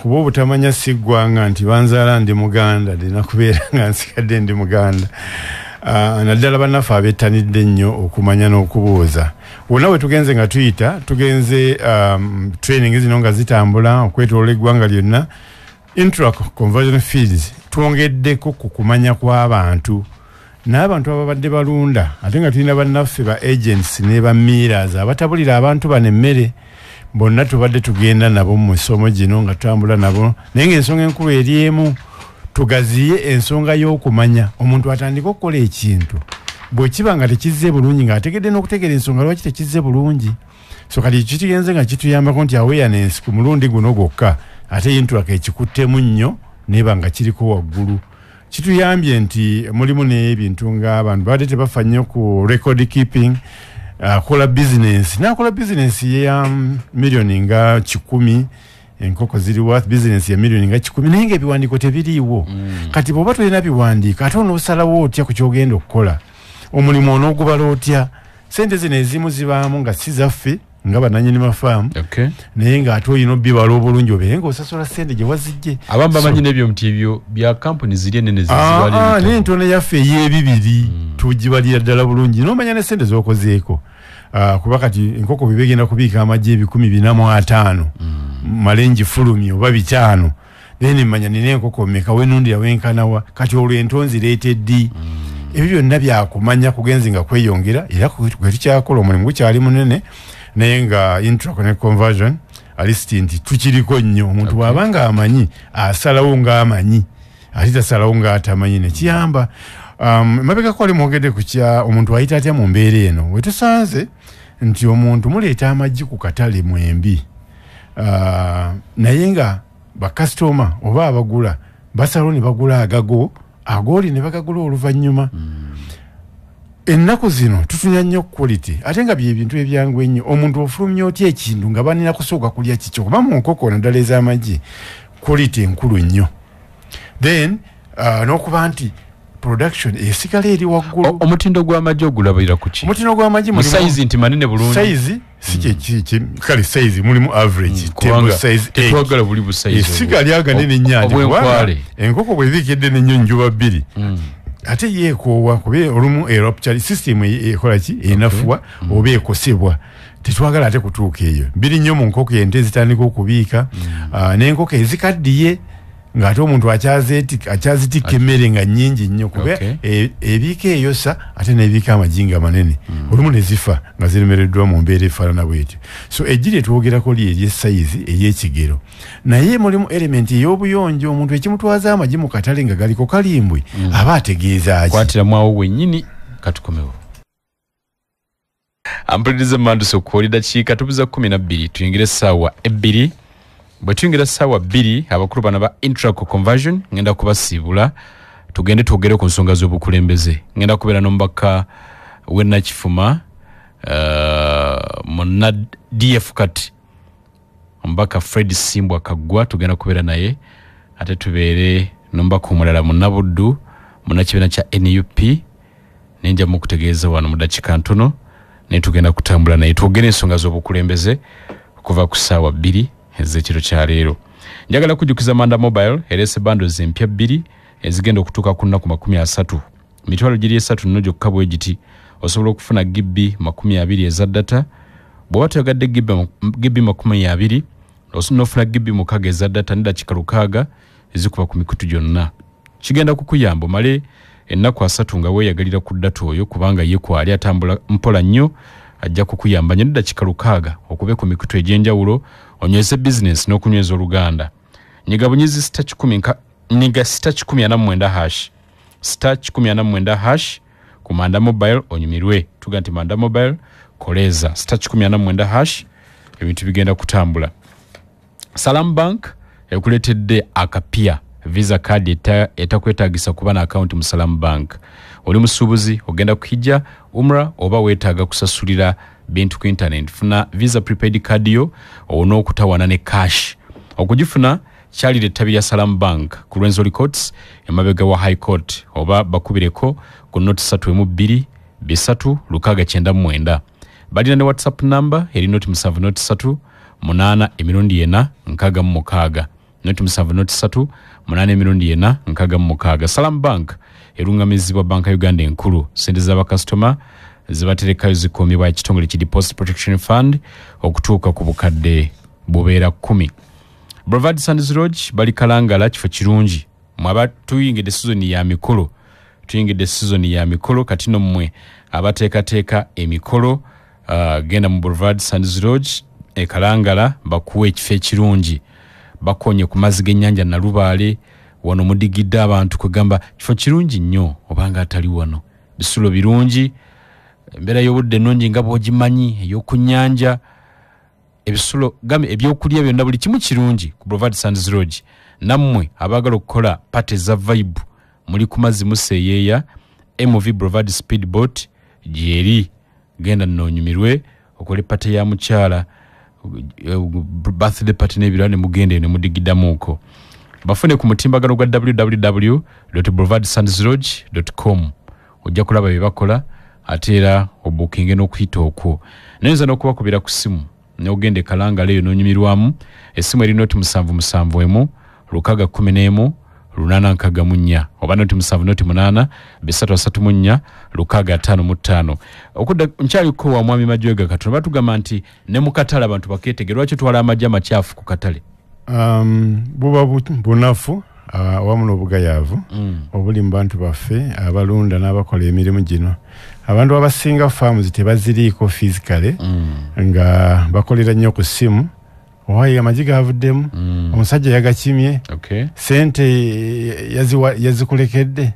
kuba obutamanya si ggwanga nti banzaala ndi Muganda ndina kubeera nga nsigadde ndi Muganda. Naddala bannaffe abettanidde nnyo okumanya n'okubuuza wonna we tugenze nga tuyita tugenze training zino nga zitambula okwetoloola eggwanga lyonna intra-conversion fields twongeddeko ku kumanya kw'abantu n'abantu ababadde balunda ate nga tulina bannaffe ba agents ne ba mirrors abatabulira abantu bano emmere bonna tubadde tugenda nabo mu misomo gino nga tutambula nabo naye ng'ensonga enkulu eri emu tugaziye ensonga y'okumanya omuntu atandika okukola ekintu bwe kiba nga tekizze bulungi ng'ategedde n'okutegeera ensonga lwaki tekizze bulungi so kati kitugenze nga kituyambako nti awareness ku mulundi guno gwokka ate yintulaka ekikuttemu nnyo neeba nga kiriko waggulu kituyambye nti mulimu n'ebintu ng'abantu babadde tebafa nnyo ku record keeping akola business n'akola business ya miliyoni nga 10 enkoko ziri worth business ya milioni nga 10 naye ng'ebiwandiiko tebiriiwo kati bw'oba tulina biwandiiko ate onoosalawo otya ku kyogenda okukola omulimu onoogubala otya sente zino ezimu zibaamu nga si zaffe nga bannannyini mafaamu naye ng'ate olina obbibala obulungi obeere ng'osasula sente gye wazijje abamu bamanyi n'ebyo nti ebyo bya kampuni ziri enene n'entono yaffe ey'ebibiri tugibalira ddala bulungi n'omanya ne sente z'okozeeko kuba kati enkoko bibegenda kubiika amagye 450 malenji fulumye oba 5 then manya nina enkoko mmeka wenundira wenkanawa kati olwo entonzi leeteddi ebyo byonna byakumanya kugenzi nga kweyongera era kwe tukyakola omulimu gukyali munene naye nga intra-connect conversion alisti nti tukiriko nnyo omuntu bw'abanga amanyi asalawo ng'amanyi ate tasalawo ng'atamanyi nekiyamba mabega kwali mwogedde ku kya omuntu ayita atya mu mbeera eno wetusanze nti omuntu muleeta amaggi ku katale mwembi naye nga bakasitoma oba abagula basalawo ne bagula agooli ne bagagula oluvannyuma ennaku zino tutunya nnyo quality ate nga byebintu ebyangu ennyo omuntu ofulumya otya ekintu nga banina kusooka kulya kikyo kuba mu nkoko naddala ez'amaggi quality enkulu nnyo then n'okuba nti production esigala eri waggulu. Omutindo gw'amagi ogulabira ku ki? Omutindo gw'amagi mulimu size nti manene bulungi. Size si kale size mulimu average table size tetwagala buli bu size. Esigala aganene nnyanja kubanga enkoko bwe zikedde n'ennyo njuba bbiri. Ate yeekoowa kuba olumu erupture system ekola ki enafuwa oba ekosebwa. Tetwagala ate kutuuka eyo. Biri nnyo mu nkoko ente zitandika okubiika n'enkoko ezikaddiye ng'ate omuntu akyazitikka emmere nga nnyingi nnyo kuba ebiika eyosa ate n'ebiika amajinga manene olumu ne zifa nga ziremereddwa mu mbeera efaanana bwetyo. So eggi lyetwogerako ly'eryesayizi ey'ekigero naye mulimu elementi ey'obuyonjo omuntu ekimutwaza amagi mu katale nga galiko kalimbwe aba ategeeza ki. Kwatiramu awo wennyini katukomewo. Ampuliriza Manduso okuwulira dakiika tubuza 12 tuyingire essaawa 2. Bwe tuyingira essaawa 2 abakulu bano ba Intraco Conversion ngenda kubasiibula tugende twogere ku nsonga z'obukulembeze. Ngenda kubeera n'omubaka w'Ennakifuma muna DF kati omubaka Fred Simbwa Kaggwa tugenda kubeera naye ate tubeere n'omubaka omulala Munnabuddu munnakibiina kya NUP nenja mu kutegeeza wano mu dakiika ntono ne tugenda kutambula naye twogere ensonga z'obukulembeze okuva ku ssaawa 2 ezekiro kya leero. Njagala kujjukiza Manda Mobile erese bundles empya 2 ezigenda okutuuka ku nnaku 30. Mitwalo giri 3 nno gyokka bwe giti osobola okufuna gibbi 20 eza data. Bw'oba toyagadde gibbi 20 osobola ofuna gibbi 6 eza data ne dakiika 6 ezikuba ku mikutu gyonna. Kigenda kukuyamba omale ennaku 3 nga weeyagalira ku data oyo kubanga ye kwali atambula mpola nnyo ajja kukuyamba nnyo ne dakiika 6 okube ku mikutu egy'enjawulo onyweze business n'okunyweza oluganda. Nyiga bunyizi star 10 hash star 10 hash ku Manda Mobile onyumirwe. Tuga nti Manda Mobile koleza star 10 hash ebintu bigenda kutambula. Salam Bank ekuletedde akapia Visa card etakwetaagisa kuba na account mu Salam Bank. Oli musuubuzi ogenda kuhijja umra oba weetaaga kusasulira bintu ku internet funa Visa prepaid card yo ono okutawana ne cash. Okugifuna kyali lettabi ya Salam Bank ku Rwenzori Courts emabega wa High Court oba bakubireko ku note 3 3 699. Balina ne WhatsApp number eri note 7 8 4 6 note 7 8 4 Salam Bank erungamizibwa banka Uganda enkulu. Sente z'abakasitoma zibaterekayo zikuumibwa ekitongole ki Deposit Protection Fund okutuuka ku bukadde bubeera 10. Brevard Sands Lodge bali Kalangala kifo kirungi mwaba tuyingidde season ya mikolo kati mmwe abateekateeka emikolo genda mu Brevard Sands Lodge Kalangala bakuwa ekifo ekirungi bakonye ku mazzi g'ennyanja Nalubaale wano mudigidde abantu kwegamba kifo kirungi nnyo obanga atali wano bisulo birungi embeera y'obudde ennungi nga bw'ogimanyi ey'oku nnyanja ebisulo gambe ebyokulya byonna buli kimu kirungi ku Brevard Sands Lodge. Nammwe abaagala okukola pate za vibe muli ku mazzi museeyeeya MV Brevard Speedboat gyeri genda nnoonyumirwe okole pate ya mukyala birthday party n'ebirala ne mugende ne mudigiddamuuko. Bafune ku mutimbagano gwa www.brevardsandsLodge.com ojja kulaba bye bakola ate era obukinge n'okuyita okwo. Nayinza n'okubakubira ku simu n'ogende Kalangala eyo n'onyumirwamu essimu eri noti 771 611 864 oba noti 708 334 655. Okudda nkyaliko wa mwami Majwega Katonda batugamba nti ne mu katale abantu bakeetege lwaki twala amajja amacyafu ku katale. Buba bunafu awamu n'obugayaavu obuli mu bantu baffe abalunda n'abakola emirimu gino. Abantu abasinga farms tebaziriiko physically nga bakolera nnyo ku ssimu owaye amagi gavuddemu omusajja yagakimye sente yazikulekedde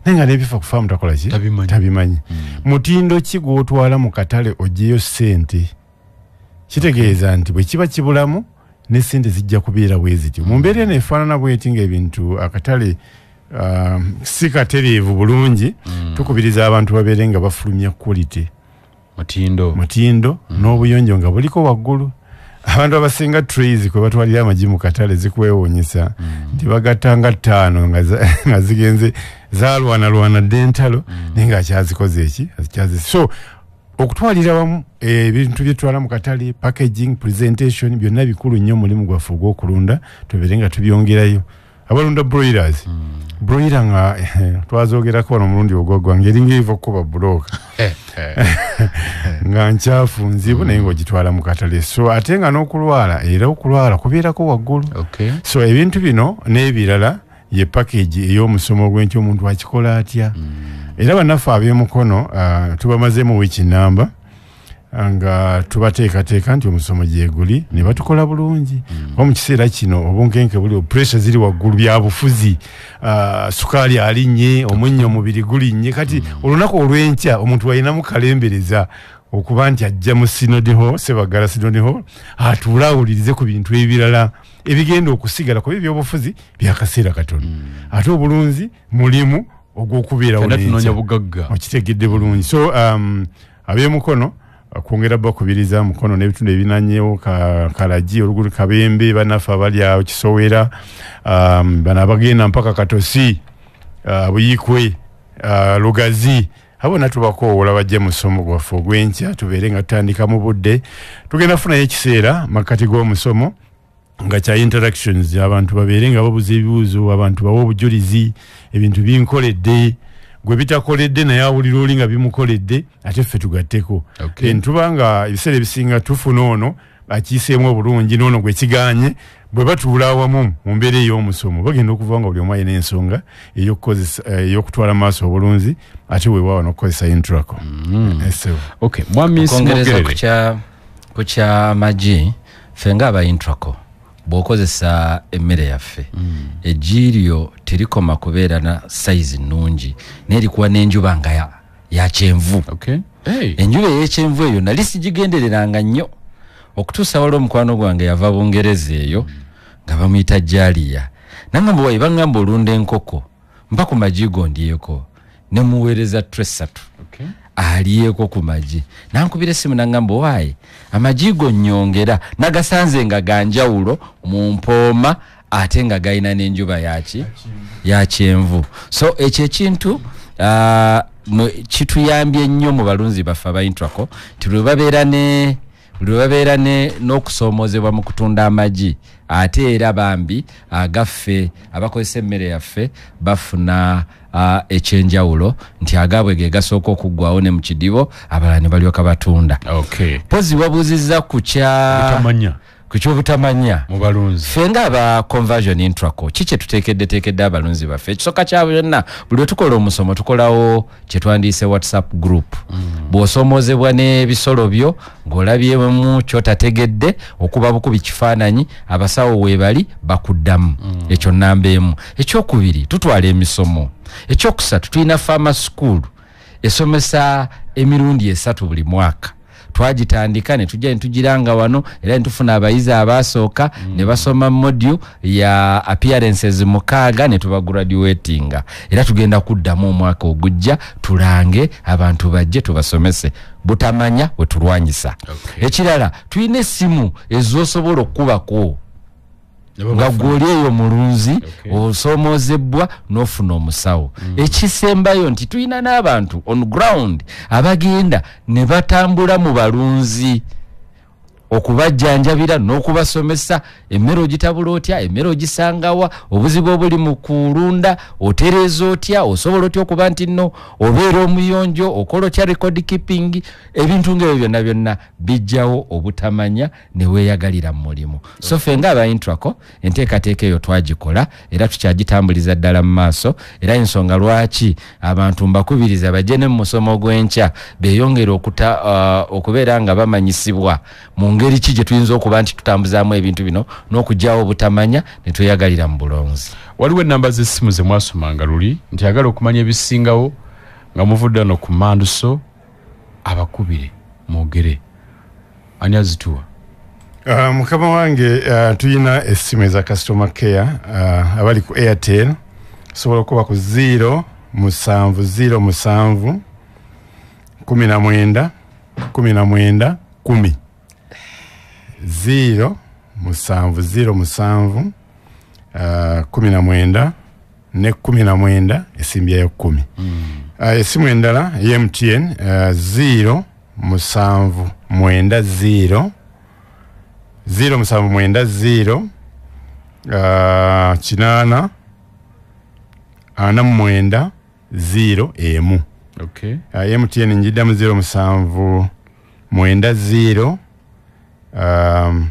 nenga n'ebifa ku farm takola ki tabimanyi. Mutindo ki gw'otwala mu katale oggyeyo ssente kitegeeza nti bwe kiba kibulamu ne sente zijja kubeera bwezityo mu mbeera eno efaanana bweti ng'ebintu akatale si katereevu bulungi. Tukubiriza abantu babeere nga bafulumya quality mutindo n'obuyonjo nga buliko waggulu. Abantu abasinga trays kwe batwalira amagi mu katale zikwewuunyisa nti bagattanga 5 nga zigenze zalwana dentalo nenga akyazikoze eki so okutwalira wamu ebintu byetwala mu katale packaging presentation byonna bikulu nnyo mulimu gwaffe ogw'okulunda tubeere nga tubyongerayo abalunda broilers broiler nga twazoogerako wano omulundi ogwagwange eringa eriva okuba buloka nga nkyafu nzibu naye ng'ogitwala mu katale so ate nga n'okulwala era okulwala kubeerako waggulu so ebintu bino n'ebirala ye package ey'omusomo gw'enkya omuntu akikola atya era bannaffe ab'emukono tubamazeemu wiiki namba nga tubateekateeka nti omusomo gyeguli ne batukola bulungi oba mu kiseera kino obunkenke buli pressure ziri waggulu bya bufuzi sukaali alinnye omunnyo omubiri gulinnye kati olunaku olw'enkya omuntu walinamu kalembereza okuba nti ajja mu sinodiho Sebagala sinodiho atuula awulirize ku bintu ebirala ebigenda okusigala kuba ebyobufuzi byakaseera katono ate obulunzi mulimu ogw'okubeerawo n'enkya okitegedde bulungi so ab'emukono kwongera bakubiriza mukono n'ebitundu ebinanyewo Kalagi Olugulu Kabembe bannaffe abali awo Kisowera bano abagenda mpaka Katosi Buyikwe Lugazi abo natubakoowola bajje musomo gwaffe ogw'enkya tubeere nga tutandika mu budde tugenda funayo ekiseera makkati g'omusomo nga kya interactions abantu babeere nga babuza ebibuuzo abantu bawa obujulizi ebintu binkoledde gwe bitakoledde naye awulira oli nga bimukoledde ate ffe tugatteko ntuba nga ebiseera ebisinga tufuna ono akiiseemu obulungi n'ono gwe kiganye bwe batuula awamu mu mbeera ey'omusomo bagenda okuva nga buli omu alina ensonga ey'okutwala maaso obulunzi ate weewaawa n'okukozesa intraco okongereza ku kya magi ffe nga aba intraco bw'okozesa emmere yaffe egiiryo terikoma kubeera na sayizi nnungi naye erikuwa n'enjuba nga ya kyenvu enjuba ey'ekyenvu eyo nali sigigendereranga nnyo okutuusa wali omukwano gwange yava Bungereza eyo nga bamuyita Jaliya nangamba wayi bangamba olunda enkoko mpa ku magi gondyeko ne muweereza tray 3 aliyeko ku magi nankubira essimu nangamba waayi amagi gonnyongera nagasanze nga ganjawulo mu mpooma ate nga galina n'enjuba ya kyenvu so ekyo ekintu kituyambye nnyo mu balunzi baffe aba intraco nti lwe babeera n'okusoomozebwa mu kutunda amagi ate era bambi agaffe abakozesa emmere yaffe bafuna ekyenjawulo nti agaabwe ge gasooka okuggwawo ne mu kidibo abalala ne balyoka batunda pozi wabuuzizza ku kyobutamanya mu balunzi ffe nga aba conversion intraco kiki tuteekedde abalunzi baffe ekisooka kya byonna buli lwe tukola omusomo tukolawo kyetwandiise WhatsApp group bw'osoomozebwa n'ebisolo byo ng'olabyemu kyotategedde okuba bukubi kifaananyi abasawo weebali bakuddamu ekyo nnamba emu ekyokubiri tutwala emisomo ekyokusatu tulina farmer school esomesa emirundi 3 buli mwaka twagitandika ne tujja ne tugiranga wano era ne tufuna abayizi abasooka ne basoma module ya appearances 6 ne tubagraduatinga era tugenda kuddamu omwaka ogujja tulange abantu bajje tubasomese butamanya we tulwanyisa ekirala tulina essimu ez'osobola okubako nga gwoli eyo mulunzi osoomozebwa n'ofuna omusawo ekisembayo nti tulina n'abantu on ground abagenda ne batambula mu balunzi okubajjanjabira n'okubasomesa emmere ogitabula otya emmere ogisangawa obuzibu obuli mu kulunda otereeza otya osobola otya okuba nti nno obeera omuyonjo okola otya record keeping ebintu ng'ebyo byonna bijjawo obutamanya ne weeyagalira mu mulimu so ffe nga aba intraco enteekateeka eyo twagikola era tukyagitambuliza ddala mu maaso era ensonga lwaki abantu mbakubiriza bajje ne mu musomo gw'enkya beeyongere okubeera nga bamanyisibwa mu ngeri ki gye tuyinza okuba nti tutambuzaamu ebintu bino n'okugyawo obutamanya ne tweyagalira mu bulonzi waliwo ennamba z'essimu ze mwasomanga luli nti agala okumanya ebisingawo nga muvudde no ku manduso abakubire mwogere ani azituwa mukama wange tuyina essimu eza customer care abali ku Airtel sobola okuba ku 0 7 0 7 19 10 0 7 0 7 19 ne 19 esimbyayo 10. Esimu endala MTN 0 musanvu mwenda 0 musanvu mwenda 0 kinana ana mwenda 0 emu. Okay. MTN njidamu 0 musanvu mwenda 0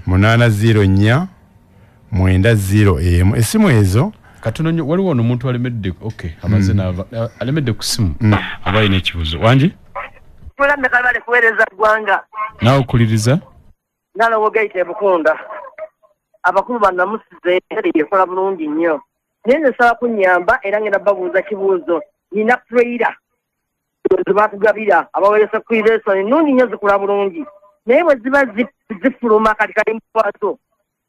munana 0 nya mwenda 0 emu. Esimu ezo katono waliwo omuntu alemedde. Okay, amazina alemedde ku simu abaye n'ekibuzo wangi Kula mekabale kuwereza gwanga nawe okuliriza nalo wogaite bukunda abakulu bana musize yekola bulungi nnyo nene saba kunyamba era ngenda babuuza kibuuzo nina prayer batugabira abaweresa kwiresa nungi nnyo zikula bulungi naye bwe ziba zifuluma kati kalimbwazo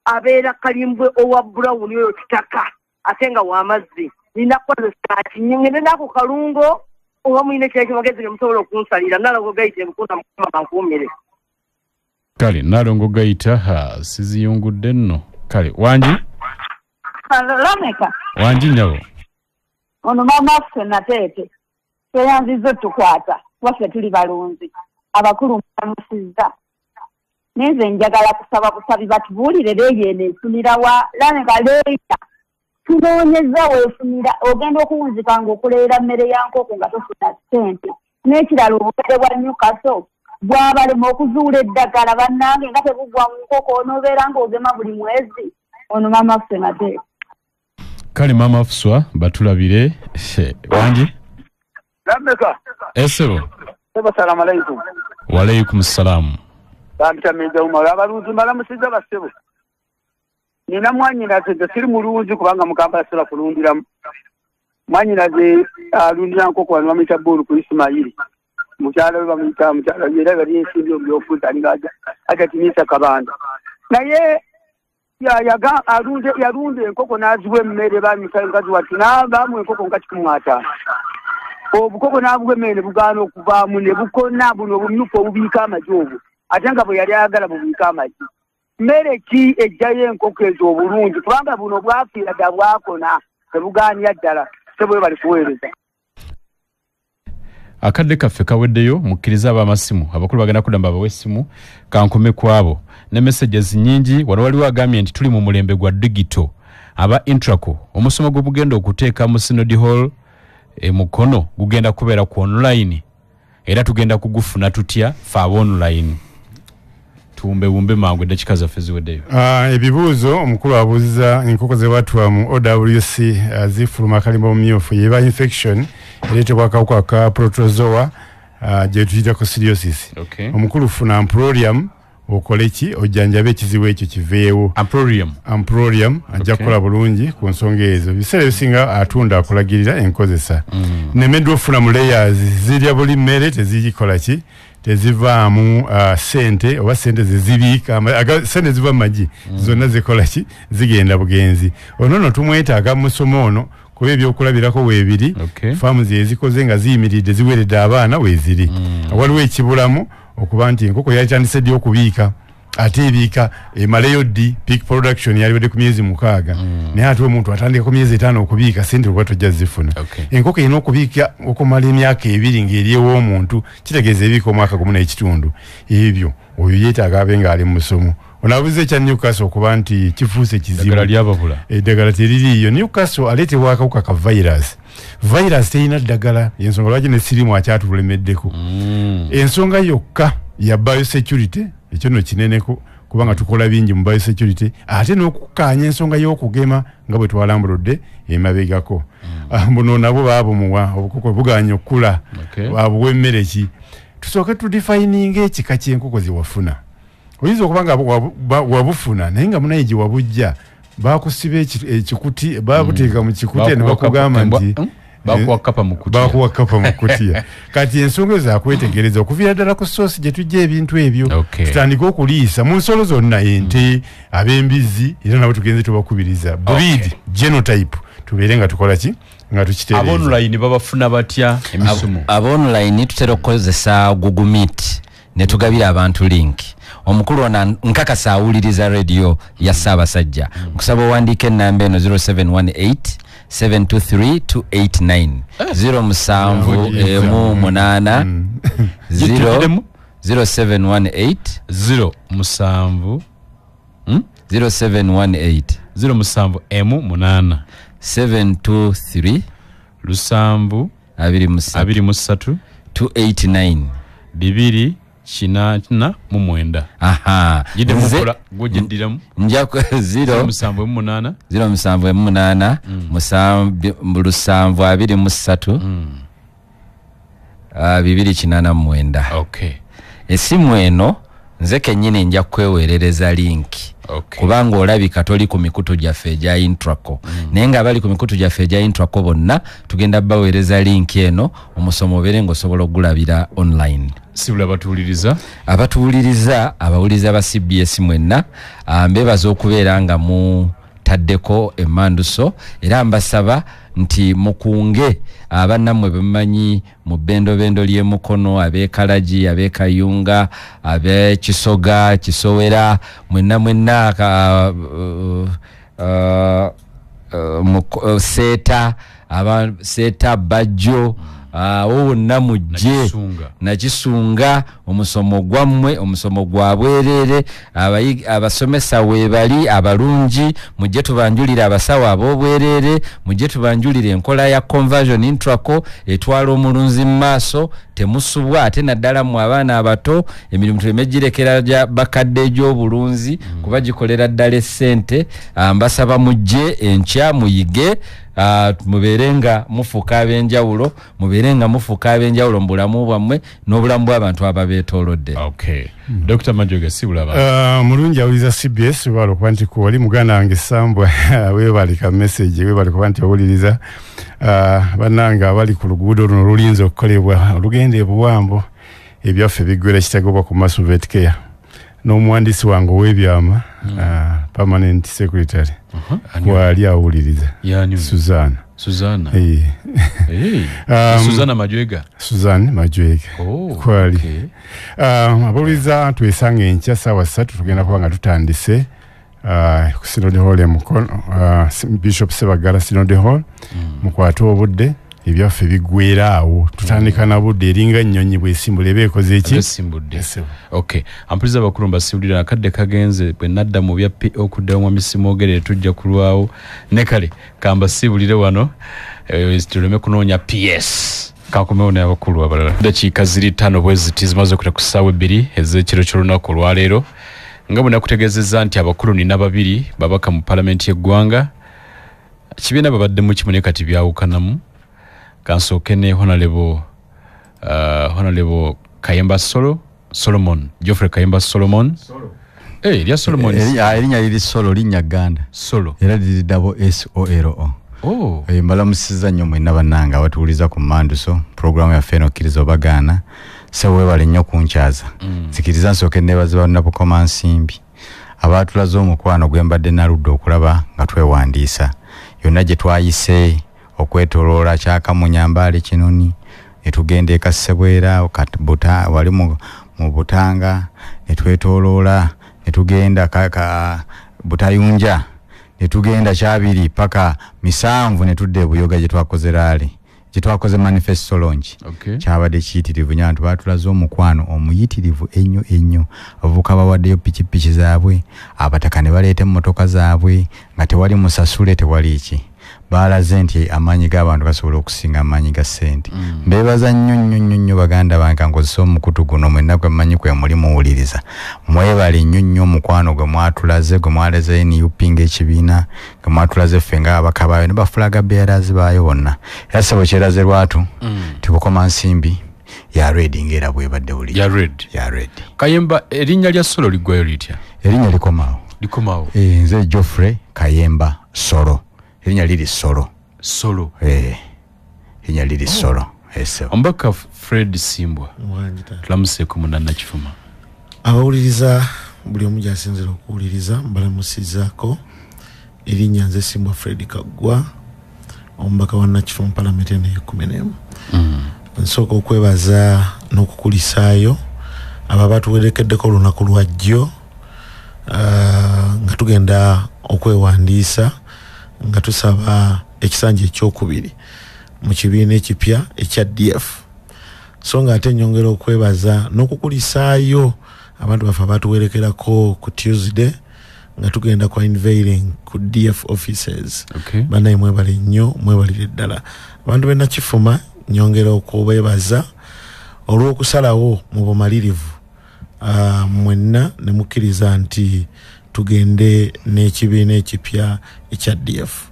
abeera kalimbwe owa brown oyo kitaka ate nga w'amazzi nina kukozesa kinyingene nako kalungo oba muyina kyeki magezi gemusobola okunsalira nalongo gayita ebukunda mukama bankuumire kale nalongo gayita siziyungudde nno kale wangi Lameka wangi nyabo ono mama ffe nateete tweyanziza tukwata waffe tuli balunzi abakulu mumusizza nenze njagala kusaba busabi batubuulire leeyeno efunira wa Lameka leeya tunoonyeza weefunira ogenda okuwunzika ng'okuleera mmere ya nkoko nga tofuna ssente n'ekirala obubere bwa Newcastle bwabalema okuzuula eddagala bannange nga tebugwa mu nkoko onoobeera ng'ogema buli mwezi ono mama ffe nateeka kale mama fuswa batulabire wangi Lameka esebo assalamu alaikum wa alaikum salaam bamtameza umala abalunzi malamusiza basebo nina mwanyina tete siri mulunzi kubanga mukamba sala kulundira mwanyina ze alundira nkoko wanu amita bolu ku Ismaili mukyala we bamuyita mukyala yera bali ensimbi byofuza ningaja akatinisa kabanda naye yaga yalunde enkoko naziwe mmere bamisa ngazi wati nabamwe enkoko ngati kumwata obukoko nabwe mmere bugano okuvaamu ne bukona buno obumyufu obubika amajobu ate nga bwe yali ayagala bubika amaji mmere ki ejjayo enkoko ezo obulungi kubanga buno bwafiira dda bwakona tebuganya ddala tebwe bali kuweereza akadde kaffe kaweddeyo mukkiriza ab'amasimu abakulu bagenda kudamba abaw'essimu kankome kwabo ne messages nyingi wano waliwo agambye nti tuli mu mulembe gwa digital aba Intraco omusomo gwe bugenda okuteeka mu Synod Hall mukono gugenda kubeera ku online era tugenda kugufuna tutya fa online tuwumbe mangu eddakiika zaffe ziweddeyo. Ebibuuzo omukulu abuuziza enkoko ze batwa mu OWC zifuluma akalimba omumyufu yeba infection ereetebwa akawuka ka protozoa gye tuyita coccidiosis. Okay. Omukulu funa amprorium okole ki ojjanjabe ekizibu ekyo kiveewo. Amprorium ajja kukola bulungi ku nsonga ezo. Biseera ebisinga atunda akulagirira enkozesa. Nemedde ofuna mu layers zirya buli mmere tezigikola ki tezivaamu sente oba sente zezibiika sente ziva magi zonna zikola ki zigenda bugenzi ono tumwetaaga musomo ono kuba ebyokulabirako weebiri faamu zezikoze nga ziyimiridde ziweredde abaana weeziri waliwo ekibulamu okuba nti enkoko yalitandise ddi okubiika ate ebiika emaleyo ddi peak production yaliwedde ku myezi 6 naye ate omuntu atandika ku myezi 5 okubiika sente lwa tojja zifuna enkoko erina okubiika okumala emyaka 2 ng'eryewo omuntu kitegeeza ebiika omwaka 1 n'ekitundu ebyo oyo yeetaaga abe ng'ali mu musomo onabuze ekya Newcastle okuba nti kifuuse kizibu eddagala teririiyo Newcastle aleetebwa akawuka ka virus terina ddagala ensonga lwaki ne sirimu akyatulemeddeko ensonga yokka ya biosecurity ekyo no kineneko kubanga tukola bingi mu biosecurity ate n'okukaanya ensonga y'okugema nga bwe twalambuludde emabegako buno nabo baabumuwa obukoko buganya okula babuwa emmere ki tusooke tudefininga ekika ky'enkoko ze wafuna oyinza okuba nga wabufuna naye nga munaye gye wabujja bakusiba ekikuti babuteeka mu kikuti ne bakugamba nti bakuwakapa mu kutiya kati ensonga zakwetegereza okuviira ddala ku soosi gye tujja ebintu ebyo tutandike okuliisa mu nsolo zonna ente ab'embizzi era nabo tugenze tubakubiriza breed genotype tubeere nga tukola ki nga tukitereeza ab'online babafuna batya emisumu ab'online tutera okukozesa Google Meet ne tugabira abantu link omukulu ona nkakasa awuliriza radio ya Ssaabasajja kusaba owandiika ennamba eno 0718 723-289 0718 0718 0718 723 lusambu 23 289 289 aha jide mukula gojendiramu njako 0718 0718 lusambu 23 289. Okay. Esimu eno nze kennyini nja kweweerereza linki. Okay. Kubanga olabika toli ku mikutu gyaffe egya Intraco. Naye nga abali ku mikutu gyaffe egya Intraco bonna tugenda baweereza linki eno omusomo obeere ng'osobola okugulabira online. Sibula abatuwuliriza abawuliriza ba CBS mwenna mbebaza okubeera nga mutaddeko emmanduso era mbasaba nti mukunge abannamwe bemumanyi mu bendo ly'emukono ab'ekalagi ab'ekayunga ab'ekisoga kisowera mwenna seeta bajjo wonna mujje nakisunga omusomo gwammwe omusomo gwa bwerere abasomesa weebali abalungi mujje tubanjulire abasawo ab'obwerere mujje tubanjulire enkola ya conversion Intraco etwala omulunzi mu maaso temusubwa ate naddala mu abaana abato emirimu tumegirekera gya bakadde egy'obulunzi kuba gikolera ddala essente mbasaba mujje enkya muyige muberenga mufuka abenjawulo mu bulamu bwammwe n'obulamu bw'abantu ababeetoolodde. Okay. Dr. Majoga sibula mulungi awuliza CBS wali kuba nti kuwali muganda wange Sambwa weebalika message weebali kuba nti awuliriza bannanga abali ku luguudo luno lulinza okukolebwa olugenda ebuwambo ebyaffe biggwera kitagobwa ku Masuvet Care n'omuwandiisi wange ow'ebyama permanent secretary kwali awuliriza Suzana Suzana Majwega kwali abawuliriza twesanga enkya ssaawa 3 tugenda kuba nga tutandise ku Synod Hall emukono Bishop Sebagala Synod Hall mukwate obudde ebyaffe biggwera awo tutandika na budde eringa nnyonyi bwesimbula ebeekoze eki okay ampuliza bakulu mbasimbulira akadde kagenze bwe nadda mu bya okuddayo mu misimogere tujja kulwawo ne kale kamba sibulire wano tuleme kunoonya PS kakomeona abakulu abalala dakiika ziri 5 bwezi tizimaze kuta ku ssaawa 2 ez'ekiro ky'olunaku olwaleero nga bwe nakutegeezezza nti abakulu nina babiri babaka mu palamenti y'eggwanga kibiina babadde mu kimu ne kati byawukanamu kansooke ne honorable Kayemba Solomon Geoffrey Kayemba Solomon lya Solomon erinya liri Solo linnya Ganda Solo era liri SOLO mbalamusiza nnyo mwenna bannanga abatuwuliza ku Manduso programu ya Feno Kirizo Bagaana sewebale nnyo kunkyaza zikiriza nsooke nebaza bannabukoma nsimbi abaatulaze omukwano gwe mbadde naludde okulaba nga twewandiisa yonna gye twayise okwetoloola Kyakamunya Mbale Kinoni netugenda e Kasebwera wali mu Butanga netwetoloola netugenda Butayunja netugenda Kyabiri paka Misanvu netudde e Buyoga gye twakoze rally gye twakoze manifesto launch kyabadde kiyitirivu nnyo abantu baatulaze omukwano omuyitirivu ennyo abavuka bawaddeyo pikipiki zaabwe abataka ne baleeta emmotoka zaabwe nga tewali musasule tewali iki baalaze nti amaanyi g'abantu gasobola okusinga amaanyi ga ssente mbeebaza nnyo baganda bange nkozesa omukutu guno mwenna gwe mmanyi kwe muli muwuliriza mwebale nnyo omukwano gwe mwatulaze gwe mwaleze NUP ng'ekibiina gwe mwatulaze ffe ng'ababaka baayo ne bafulaga beerazi baayo bonna era ssebo kyeraze lwatu tibukoma nsimbi ya red ngera bwebadde buli ya red Kayemba erinnya lya Solo liggwayo litya erinnya likomaawo nze Geoffrey Kayemba Solo erinnya liri Solo erinnya liri Solo Ombaka Fred Simbwa tulamuseeko munana kifuma abawuliriza buli omu gyasinzira okuwuliriza mbalamusizaako erinnya nze Simbwa Fred Kaggwa omubaka wa Nakifuma palamenti ene 11 nsooka okwebaza n'okukulisaayo abo batuwerekeddeko olunaku lwajjo nga tugenda okwewandiisa nga tusaba ekisanja ekyokubiri mu kibiina ekipya ekya DF. So nga ate nyongera okwebaza n'okukulisaayo abantu baffe abatuwerekerako ku Tuesday nga tugenda kwa unveiling ku DF offices. Banaye mwebale nnyo, mwebalire ddala. Abantu bena Kifuma nyongera okubebaza olw'okusalawo mu bumalirivu mwenna ne mukkiriza nti tugende n'ekibiina ekipya ekya DF.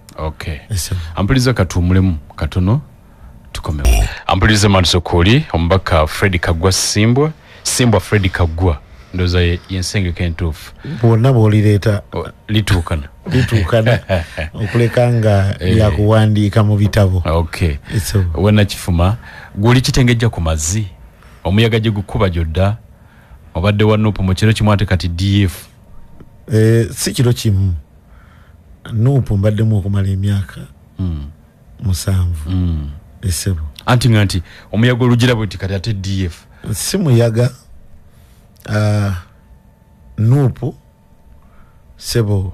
Ampuliriza katuumulemu katono tukomewo. Ampuliriza Manduso Kuli omubaka Fred Kagwa Simbwa Fred Kagwa ndoza yensengeka entuufu. Bwonna bw'olireeta lituukana okuleka nga lyakuwandiika mu bitabo. Wena Kifuma guli kitengejja ku mazzi omuyaga gye gukuba gyodda obadde wa Nuupu mu kiro kimu ate kati DF. Si kiro kimu Nuupu mbaddemu okumala emyaka 7. Esebo anti omuyaga olugira bwe kati ate DF. Si muyaga Nuupu sebo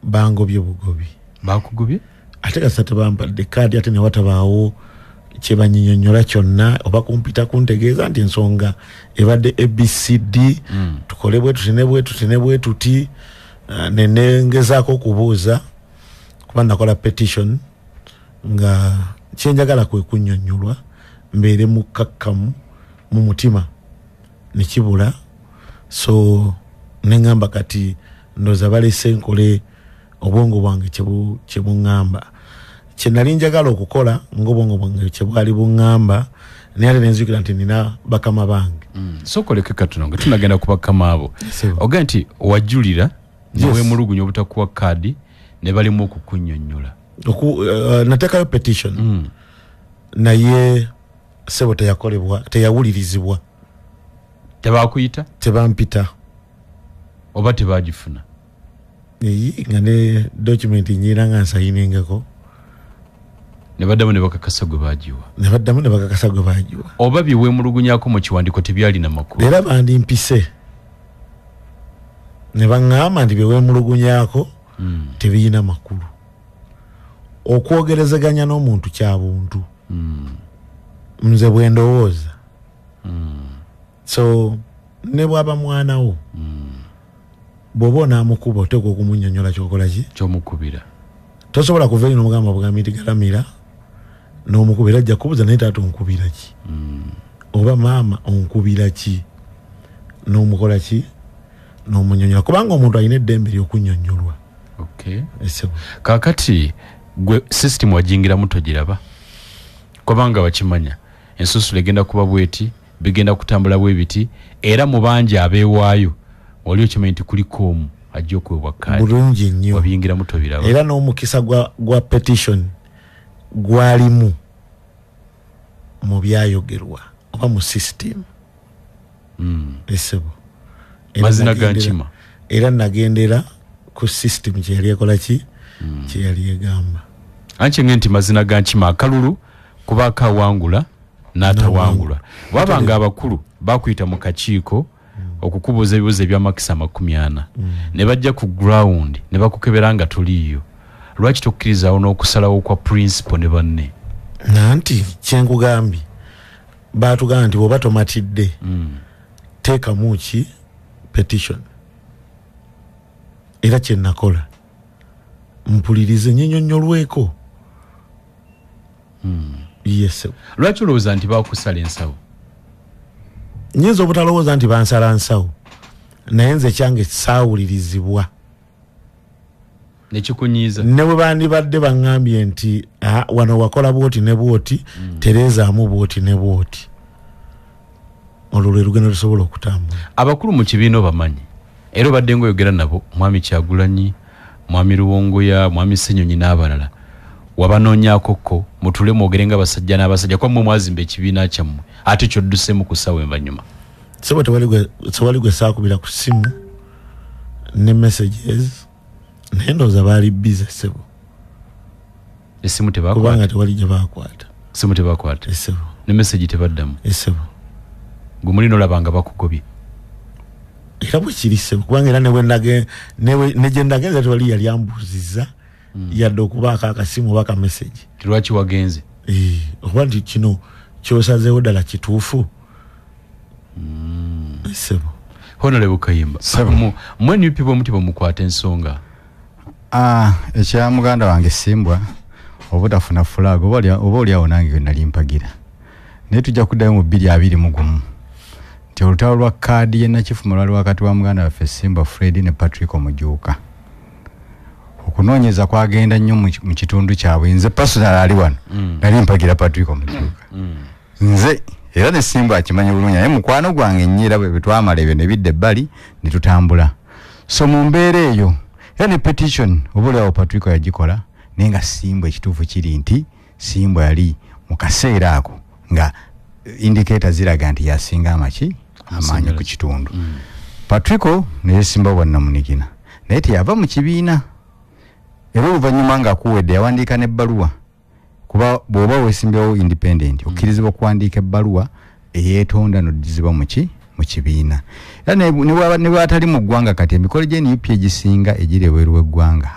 bangobye bugobi. Bakugobye ate kasate bampadde kadi ate ne watabaawo kye banyinyonnyola kyonna oba kumpita kuntegeeza nti ensonga ebadde ABCD tukole bwe tuti nenengezaako okubuuza kuba nakola petition nga kyenjagala kwe kunnyonnyolwa mbeere mukakkamu mu mutima nekibula. So neŋŋamba kati ndoza balese nkole obwongo bwange kye buŋŋamba kye nali njagala okukola ng'obwongo bwange kye bwali buŋŋamba naye ate nenzijukira nti nina bakama bange. Sokoleke katono nga tunagenda ku bakama abo oga nti wajulira neweemulugunya obutakuwa kaadi ne balimu okukunnyonnyola. Nateekayo petition naye sebo teyawulirizibwa. Tebakuyita? Tebampita. Oba tebagifuna? Nga ne document nyina nga nsayiningako. Ne baddamu ne bakakasa gwe baagiwa. Oba byeweemulugunyako mu kiwandiiko tebyalina makulu. Era bandimpise. Ne baŋŋamba nti byeweemulugunyako tebiyina makulu. Okwogerezeganya n'omuntu kya buntu. Nze bwe ndowooza. So ne bwaba mwanawo bw'oba onaamukuba oteekwa okumunnyonnyola kyokola ki? Ky'omukubira. Tosobola kuva eri n'omugamba bugambi nti galamira n'omukubira ajja kubuuza naye taata onkubira ki? Oba maama onkubira ki? N'omukola ki? N'omunnyonnyola kubanga omuntu alina eddembe ly'okunnyonnyolwa. Kaakati gwe system wajingiramu togiraba kubanga bakimanya ensunsula egenda kuba bweti bigenda kutambula bwebiti era mu bangi abeewaayo oli okimanyi nti kuliko omu ajja okwebwa kaadi bulungi nnyo wabiyingiramu tobiraba era n'omukisa gwa petition gwalimu mu byayogerwa oba mu system. Esebo mazina ga Nkima era nagendera ku system kye yali ekola ki kye yali egamba ankyenge nti mazina ga Nkima akalulu kuba akawangula n'atawangula wabanga abakulu bakuyita mu kakiiko okukubuuza ebibuuzo ebyamakisa 40 ne bajja ku ground ne bakukebera nga tuliyo. Lwaki tokkirizaawo n'okusalawo kwa principal ne banne? Nanti kyenkugambye baatugamba nti bw'oba tomatidde teekamu ki petition. Era kye nakola mpulirize nnyinnyonnyolweko. Yes. Lwaki olowooza nti bakusala ensawo? Nyinza obutalowooza nti bansala nsawo naye nze kyange saawulirizibwa. Nekikunyiiza? Ne bwe bandibadde baŋŋambye nti wano wakola bwoti ne bwoti tereezaamu bwoti ne bwoti olwo lwe lugendo lusobola okutambula. Abakulu mu kibiina obamanyi era obadde ng'oyogera nabo mwami Kyagulanyi, mwami Luwongoya, mwami Ssenyonyi n'abalala wabanoonyaakokko mutule mwogere nga basajja n'abasajja kwa mmwe mwazimba ekibiina kyammwe ate kyodduseemu ku ssaawa envanyuma. Sebo tewali gwe saakubira ku ssimu ne messages naye ndowooza baali bize sebo. Essimu tebakwata? Kubanga tewali gye baakwata. Essimu tebakwata? Esebo. Ne message tebaddamu? Esebo. Gwe muli n'olabanga bakugobye? Era bwe kiri sebo kubanga era ne gye ndagenza tewali yali ambuuzizza yadde okubaako akasimu baka message lwaki wagenze oba nti kino kyosazeewo ddala kituufu sebo Honorable Kayimba mwe new people muti bamukwata ensonga ekya muganda wange Simbwa obutafuna flag oba oliawo nange nali mpagira naye tujja kuddayo mu 2021 nti olutalo lwa kaadi ye nakifuma lwali wakati wa muganda waffe Simbwa Fred ne Patrick Omujuuka okunoonyeza kwagenda nnyo mu kitundu kyabwe nze personal ali wano nali mpagira Patrick Omujuuka nze era ne Simbwa akimanya bulungi naye mukwano gwange nnyira bwe twamala ebyo ne bidde ebbali ne tutambula so mu mbeera eyo era ne petition obuliawo Patrick yagikola naye nga Simbwa ekituufu kiri nti Simbwa yali mu kaseera ako nga indicator ziraga nti yasinga amaanyi ku kitundu Patrick naye Simbwa bwannamunigina naye teyava mu kibiina era oluvannyuma ng'akuwedde yawandiika n'ebbaluwa kuba bw'oba weesimbyewo independent okkirizibwa okuwandiika ebbaluwa eyeetonda n'oddizibwa mu kibiina era ne bw'atali mu ggwanga kati emikolo gye NUP egisinga egiri ebweru w'eggwanga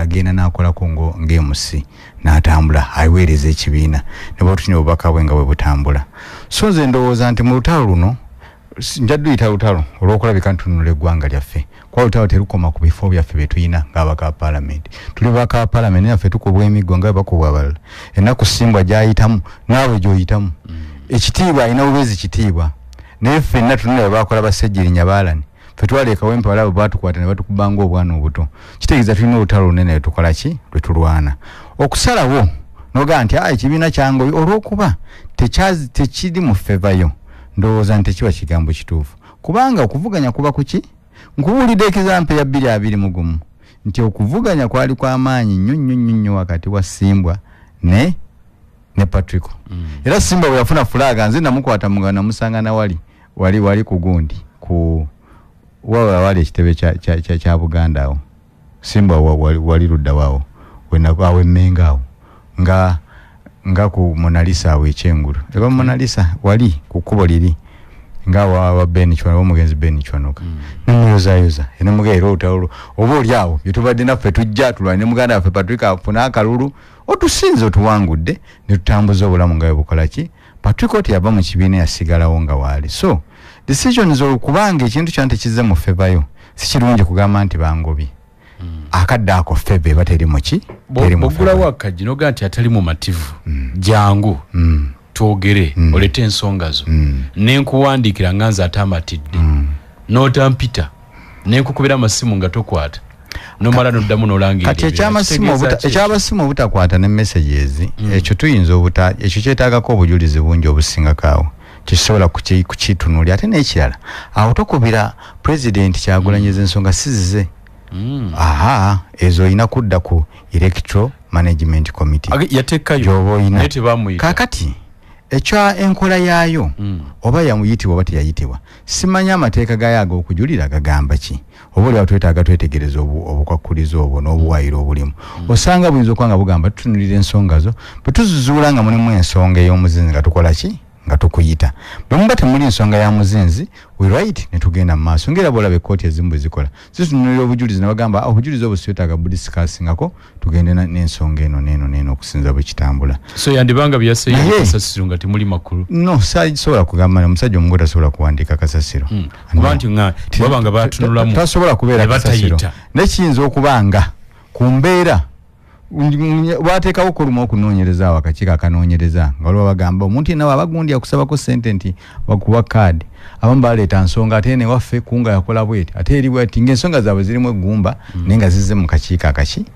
agenda n'akolako ng'emusi n'atambula aweereza ekibiina ne bwatutina obubaka bwe nga bwe butambula so nze ndowooza nti mu lutalo luno njaduyita lutalo olw'okulabika ntunula eggwanga lyaffe kwa lutalo terukoma ku bifo byaffe bye tulina ng'abaka ba paalamenti tuli baka ba paalamenti yaffe tukubwa emiggo nga bakubwa abalala ennaku Simbwa gy'ayitamu naawe gy'oyitamu ekitiibwa alina bubeezi kitiibwa naye ffenna tunula bakola basejjirinya baalani ffe twaleeka wempe balabo baatukwata ne batukubanga obwana obuto kitegeeza tulina olutalo lunene lwetukola ki lwe tulwana okusalawo nogaa nti ekibiina kyange olw'okuba tekiri mu fevayo ndowooza nti tekiba kigambo kituufu kubanga okuvuganya kuba kuki nkuwulidde ekizampe ya 2021 nti okuvuganya kwali kw'amaanyi nnyo wakati wa Simbwa ne Patrick era Simbwa bwe yafuna fulaga nze namukwata mugana namusanga wali ku gundi ku wali ekitebe kya Buganda awo Simbwa wali ludda waawo wenakwawe mmenga awo nga ku Monalisa awo ekyengulu eba Monalisa wali ku kkubo liri nga wa Ben Chwana omugenzi Ben Chwanoka n'omuyoza ene mugairo olutalo oba oli awo byetubadde naffe tujja tulwane ne muganda waffe Patrick afuna akalulu otusinze otuwangudde ne tutambuza obulamu nga bukola ki Patrick oti yava mu kibiina yasigalawo nga waali so decisions okubanga ekintu kyante kize mu fevayo si kirungi kugamba nti bangobi akadde ako febe bateri muki bogula wakaji noga nti atali mu mativu jangu twogere olete ensonga zo nenkuwandiikira nganza atamatidde notampita nenkukubira amasimu nga tokwata nomala noddamu nolangira kati ekyabasimu obutakwata ne messages ekyo tuyinza ekyo kyetaagako obujulizi bungi obusingakaawo kisobola kukitunulya ate n'ekirala awo tokubira president Kyagulanyiza ensonga sizize ezo olina kudda ku electoral management committee yateekayo kakati ekya enkola yaayo oba yamuyitibwa oba teyayitibwa simanya amateeka gayaga okujulira gagamba ki oba oli atwetaaga twetegereza obukwakulizo obwo n'obuwaayiro obulimu osanga buyinza okuba nga bugamba tutunulira ensonga zo bwe tuzizuula nga mulimu ensonga ey'omuzinzi nga tukola ki nga tukuyita bwe muba temuli ensonga ya muzinzi we right ne tugenda mu maaso ngera bwolaba ekkooti ezimu bwe zikola zitunulira obujulizi ne bagamba obujulizi obwo siyetaaga budisikaasingako tugende n'ensonga eno n'eno okusinza bwe kitambula so yandibanga byaseeyo kasasiro nga temuli makulu no sasobola kugamba omusajja omugo tasobola kuwandiika kasasiro kuba nti nga babanga batunulamu tasobola kubeera kasasiro nekiyinza okubanga ku mbeera bateekawo koluma okunoonyereza awo akakiiko akanoonyereza nga waliwo bagamba omuntu yenna wabagundi akusabako sente nti bakuba kaadi abamu baleeta nsonga ate newaffe kunga yakola bweti ate eri bweti ng'ensonga zaabwe zirimu eggumba naye nga zizze mu kakiiko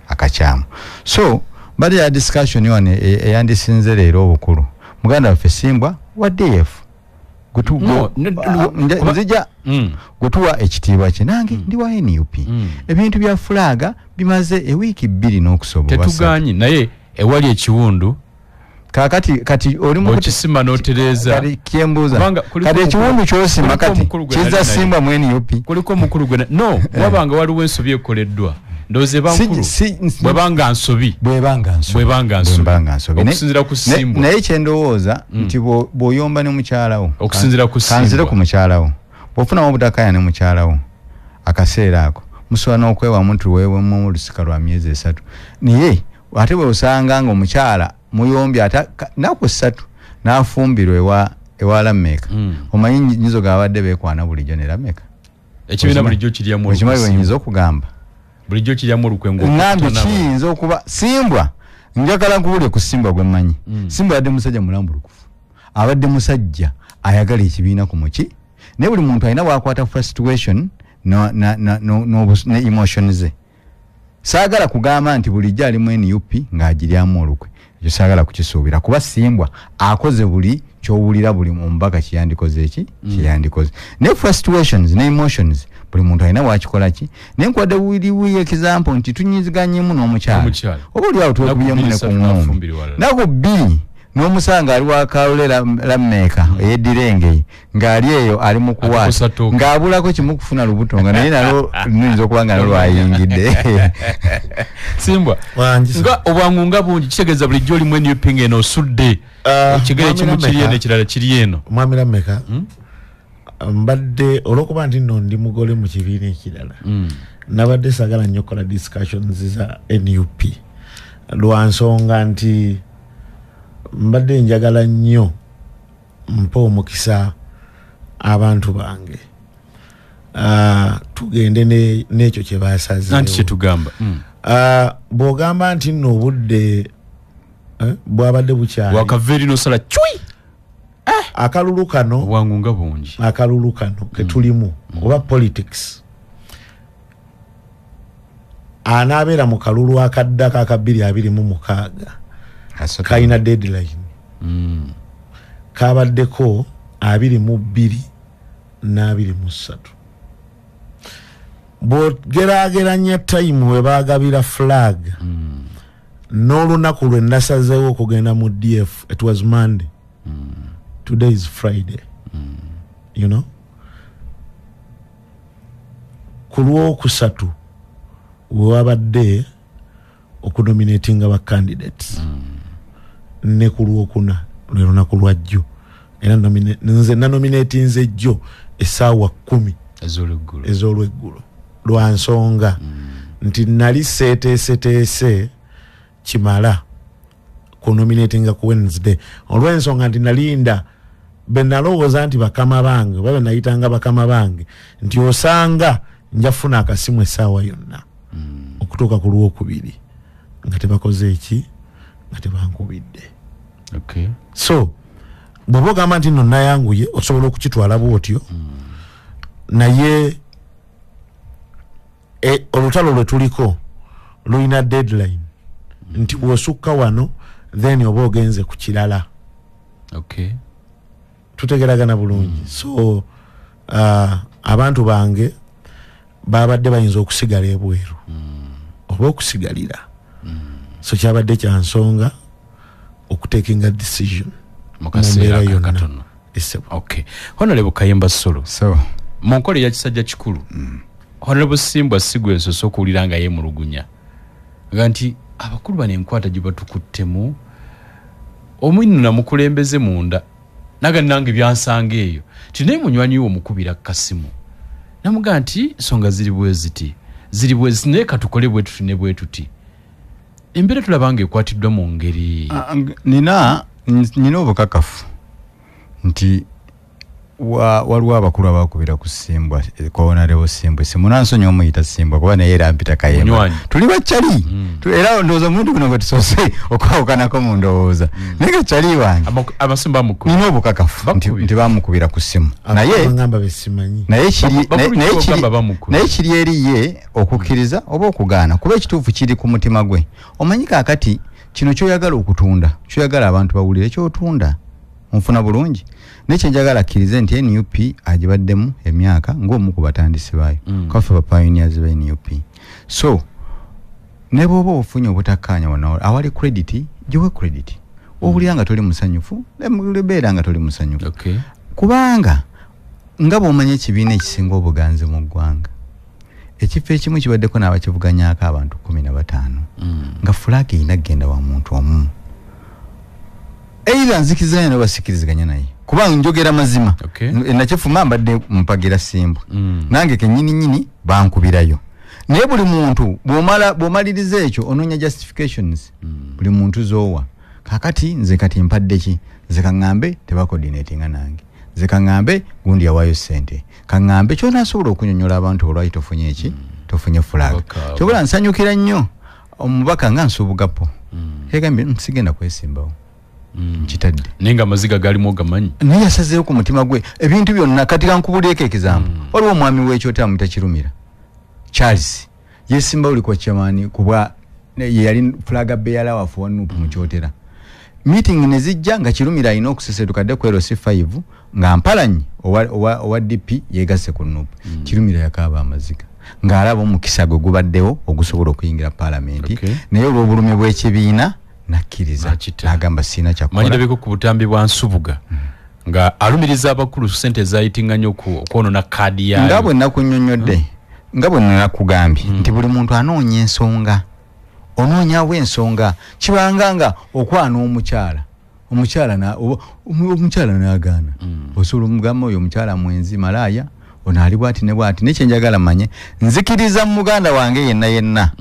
akakyamu so bali ya discussion wano eyandisinze leero obukulu muganda waffe Simbwa wa DF nzija gutuwa ekitiibwa kye nange ndi wa NUP ebintu bya fulaga bimaze ewiiki 2 n'okusobola tetuganyi naye ewali ekiwundu kati oli mu kisima notereza kati kyembuza kati ekiwundu kyosima kati kiza Simbwa mu NUP kuliko mukulu gwe no wabanga waliwo ensobi ekoleddwa ndoze bankulu bwebanga nsobi okusinzira ku Simbwa naye kyendowooza nti bw'oyomba ne mukyalawo okusinzira ku Simbwa kanzire ku mukyalawo bw'ofunamu obutakaya ne mukyalawo akaseera ako muswana okwewa muntu wewe mu lusika lwa myezi 3 niye ate bwe usanga ngo omukyala muyombi ata naku 3 nafumbirwe ewala mmeka omanyi nyizo gabadde bekwana bulijjo ne lameka ekibina bulijjo kiryamu okimanyi nyizo okugamba bulijjo kiryamu olukwengo ngambi kiyinza okuba simbwa njagala nkubule ku Simbwa gwe mmanyi Simbwa yadde musajja mulambulukufu abadde musajja ayagala ekibiina ku muki ne buli muntu alina bwakwata frustration ne emotion ze saagala kugamba nti bulijjo ali mu NUP ng'agiryamu olukwe ekyo saagala kukisuubira kuba Simbwa akoze buli kyowulira buli mubaka kiyandikoze eki kiyandikoze ne frustrations ne emotions buli muntu alina bwakikola ki nenkwadde wili example nti tunyiziganyemu n'omukyala oba oli awo twekubiyemu ne ku ngombe nako bbiri n'omusanga ali wakaule lammeka eyedirenge ng'ali eyo ali mu kuwaata ng'abulako kimu kufuna lubuto nga naye nalo nuyinza okuba nga nalwayingidde Simbwa nga obwangu nga bungi kitegeeza bulijjo olimu NUP ng'eno osudde ekigere kimu kiri eno ekirala kiri eno mwami lammeka mbadde olwokuba nti nno ndi mugole mu kibiina ekirala nabadde sagala nnyo kola discussions za NUP lwa nsonga nti mbadde njagala nnyo mpa omukisa abantu bange tugende n'ekyo kye basazeewo nanti kyetugamba bw'ogamba nti nno obudde bwabadde bukyali wakaveeri nosala cwi akalulu kano obwangu nga bungi akalulu kano ketulimu oba politics anaabeera mu kalulu akaddako aka 226 kalina deadline kabaddeko 22 na 23 bw'ogeraageranya time we baagabira flag n'olunaku lwe nasazeewo okugenda mu DF it was Monday today is Friday you know ku Lwokusatu wabadde okunominating aba candidates ne ku Lwokuna lwe lunaku lwajjo era nze nanominating nze jjo essaawa 10 ez'olweggulo lwa nsonga nti nali seeteese kimala ku nominating ku Wednesday olw'ensonga nti nalinda benalowooza nti bakama bange oba benayitanga bakama bange nti osanga njafuna akasimu essaawa yonna okutuuka ku Lwokubiri nga tebakoze eki nga tebankubidde so bw'oba ogamba nti nno nayanguye osobola okukitwala bwotyo naye olutalo lwe tuliko lulina deadline nti bw'osukka wano then oba ogenze ku kirala tutegeragana bulungi so abantu bange babadde bayinza okusigala ebweru oba okusigalira so kyabadde kya nsonga okutekinga decision mukaseera akatono Honorable Kayemba Solo mu nkola ya kisajja kikulu Honorable Simbwa Sigwe Nsoso okuwulira nga yeemulugunya nga nti abakulu bano enkwata gye batukuttemu omwinu namukulembeze munda naga nange byansanga eyo tinaye munywanyi wo omukubira kasimu namuga nti nsonga ziri bweziti naye katukole bwetuti ne bwetuti embeera tulabanga ekwatiddwa mu ngeri nina obukakafu nti waliwo abakulu abakubira ku Simbwa Honorable Simbwa simunansonyi omuyita Simbwa kuba naye era mpita Kayemba tuli bakyali era ndowooza omuntu guno gwe tusoose okwawukanako mu ndowooza naye gakyali wange nina obukakafu nti bamukubira ku ssimu naye kiri eri ye okukkiriza oba okugaana kuba ekituufu kiri ku mutima gwe omanyi kaakati kino kyoyagala okutunda kyoyagala abantu bawulire kyotunda onfuna bulungi nekyenjagala akkirize nti NUP agibaddemu emyaka ng'omu ku batandisi baayo kaffe ba pioneers ba NUP so ne bw'oba ofunye obutakkaanya wonna awali credit giwe credit owulira nga toli musanyufu lebeera nga toli musanyufu kubanga nga bw'omanya ekibiina ekisinga obuganzi mu ggwanga ekifo ekimu kibaddeko n'abakivuganyaako abantu 15 nga fulaaka erina kgenda wa muntu omu either nzikiriziganya ne basikiriziganya naye kubanga njogera mazima nakifuma mbadde mpagira Simbwa nange kennyini bankubirayo naye buli muntu bw'omaliriza ekyo onoonya justifications buli muntu zoowa kakati nze kati mpadde ki nze kaŋŋambe tebakodinetinga nange nze kaŋŋambe gundi yawaayo ssente kaŋŋambe kyonaasobola okunyonyola abantu olwali tofunye eki tofunye fulaga kyobola nsanyukira nnyo omubaka nga nsuubugapo yagambye sigenda kwesimbawo nkitadde naye nga amaziga galimu ogamanyi naye yasazeewo ku mutima gwe ebintu byonna kati kankubulyeko ekizampu waliwo omwami w'ekyota amuyita Kirumira Charles yesimba uli kwa chamani kuba yali flaga bearer wa fonu mu kyotera meeting nezijja nga Kirumira ino okusesedukadde ku LC5 nga mpalanyi owa DP yegase ku nupu Kirumira yakaba amaziga ng'alaba mu kisago gubaddewo ogusobola okuyingira parliament naye olw'obulumi bw'ekibiina nakkiriza agamba sina kyakola manyirabeko ku butambi bwa Nsubuga nga alumiriza abakulu sente zayitinga nnyo okwonona kaadi yayo nga bwe nakunnyonnyodde nga bwe nakugambye nti buli muntu anoonya ensonga onoonyawo ensonga kibanga nga okwana omukyala n'agaana osobola omugamba oyo omukyala mwenzi malaaya ono ali bwati ne bwati nekyenjagala manye nzikiriza muganda wange yenna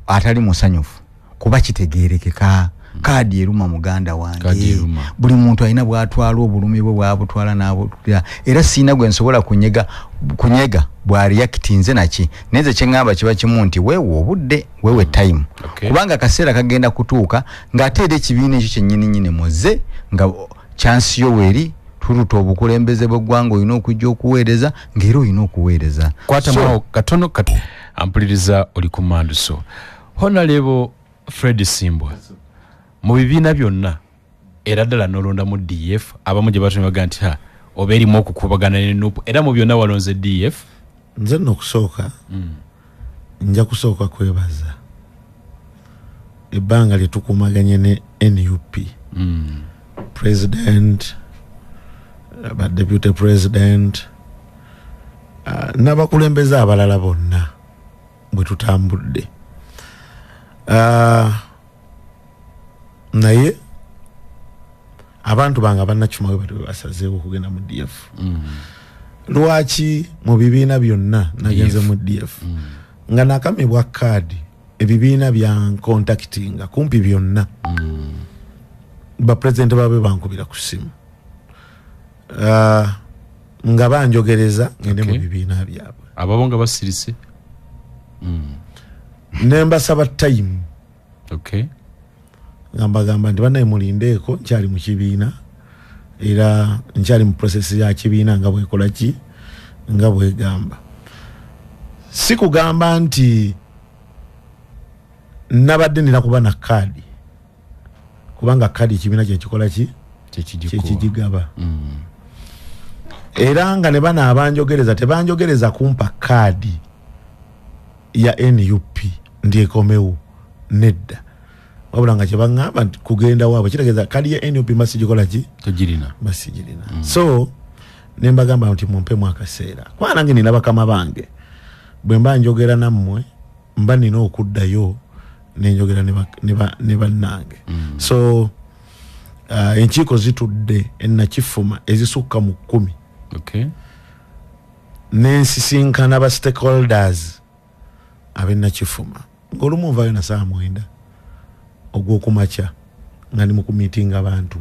atali musanyufu kuba kitegeerekeka kaadi eruma muganda wange buli muntu alina bwatwala obulumi bwe bwabutwala n'abutulira era siina gwe nsobola kunyega bw'areact nze naki neze kyeŋŋamba kiba kimu nti weewe obudde weewe time kubanga akaseera kagenda kutuuka ng'ate era ekibiina ekyo kyennyininyini muze nga chansi yo weeri tuluta obukulembeze bw'eggwanga olina okujja okuweereza ng'era olina okuweereza kwatamu katono ampuliriza oli ku Manduso Honorable Fred Simbwa mu bibiina byonna era ddala n'olonda mu DF abamu gye batumye baga nti oba erimu okukubagana ne NUP era mu byonna walonze DF nze nno okusooka nja kusooka kwebaza ebbanga lye tukumaganye ne NUP president deputy president n'abakulembeze abalala bonna bwe tutambudde naye abantu banga bannakima bwe basazeewo okugenda mu DF lwaki mu bibiina byonna nagenze mu DF nga nakamibwa kaadi ebibiina bya contactinga kumpi byonna bapresident babe bankubira ku simu nga banjogereza ngende mu bibiina byabwe ababonga basirise nembasaba time gamba nti banaye mulindeeko nkyali mu kibiina era nkyali mu process ya kibiina nga bwekola ki nga bwegamba si kugamba nti nabadde nina kuba na kaadi kubanga kaadi ekibiina kyekikola ki kyekigigaba era nga ne bana abanjogereza tebanjogereza kumpa kaadi ya NUP ndyekomewo nedda wabula nga kyebaŋŋamba nti kugenda waabwe kitegeeza kaadi ya NUP masijikola ki togirina masijirina so nembagamba nti mumpemu akaseera kuba nange nina bakama bange bwe mba njogera nammwe mba nina okuddayo nenjogera ne bannange so enkiiko zitudde ennakifuma ezisukka mu 10 nensisinkana ba stakeholders ab'ennakifuma ng'olumu nvayo na saa 9 ogw'okumakya nga ndi mu kumiitinga abantu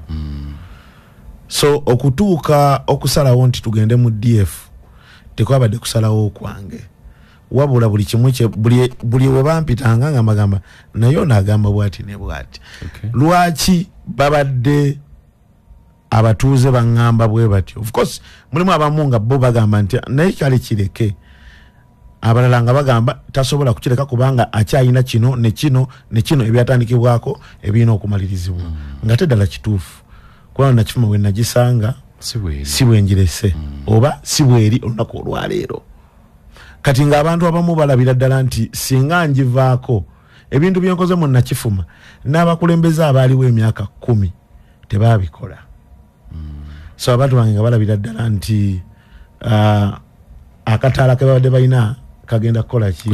so okutuuka okusalawo nti tugende mu DF tekwabadde kusalawo kwange wabula buli kimu buli we bampitanga nga magamba nayo naagamba bwati ne bwati lwaki babadde abatuuze baŋŋamba bwe batyo of course mulimu abamu nga bo bagamba nti naye kyali kireke abalala nga bagamba tasobola kukireka kubanga akyayina kino ne kino ebyatandikibwako ebirina okumalirizibwa nga teddala kituufu kubanga nakifuma we nagisanga si bwenjirese oba si bweri olunaku olwaleero kati ng'abantu abamu balabira ddala nti singa njivaako ebintu byenkoze mu nakifuma n'abakulembeze abaaliwo emyaka 10 tebabikola so abantu bange nga balabira ddala nti akataala ke babadde balina kagenda kukola ki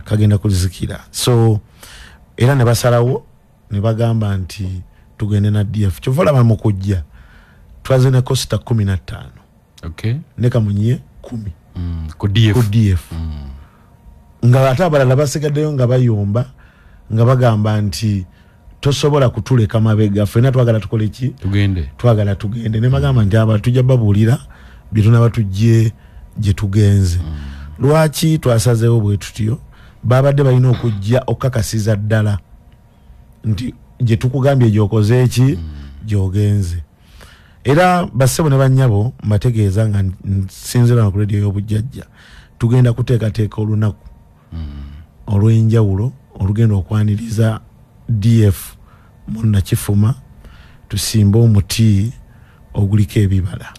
kagenda kuzikira so era ne basalawo ne bagamba nti tugende na DF kyova olaba mu kujja twaze ne Costa 15 ne Kamunye 10 ku DF nga ate abalala basigaddeyo nga bayomba nga bagamba nti tosobola kutuleka mabega ffenna twagala tukole ki twagala tugende ne bagamba nti aba tujja babuulira bye tunaba tujje gye tugenze lwaki twasazeewo bwe tutyo babadde balina okujja okukakasiza ddala nti gye tukugambye gyokoze eki gyogenze era bassebo ne bannyabo mbategeeza nga nsinzira ku leediyo y'obujjajja tugenda kuteekateeka olunaku olw'enjawulo olugenda okwaniriza DF muna kifuma tusimba omuti oguliko ebibala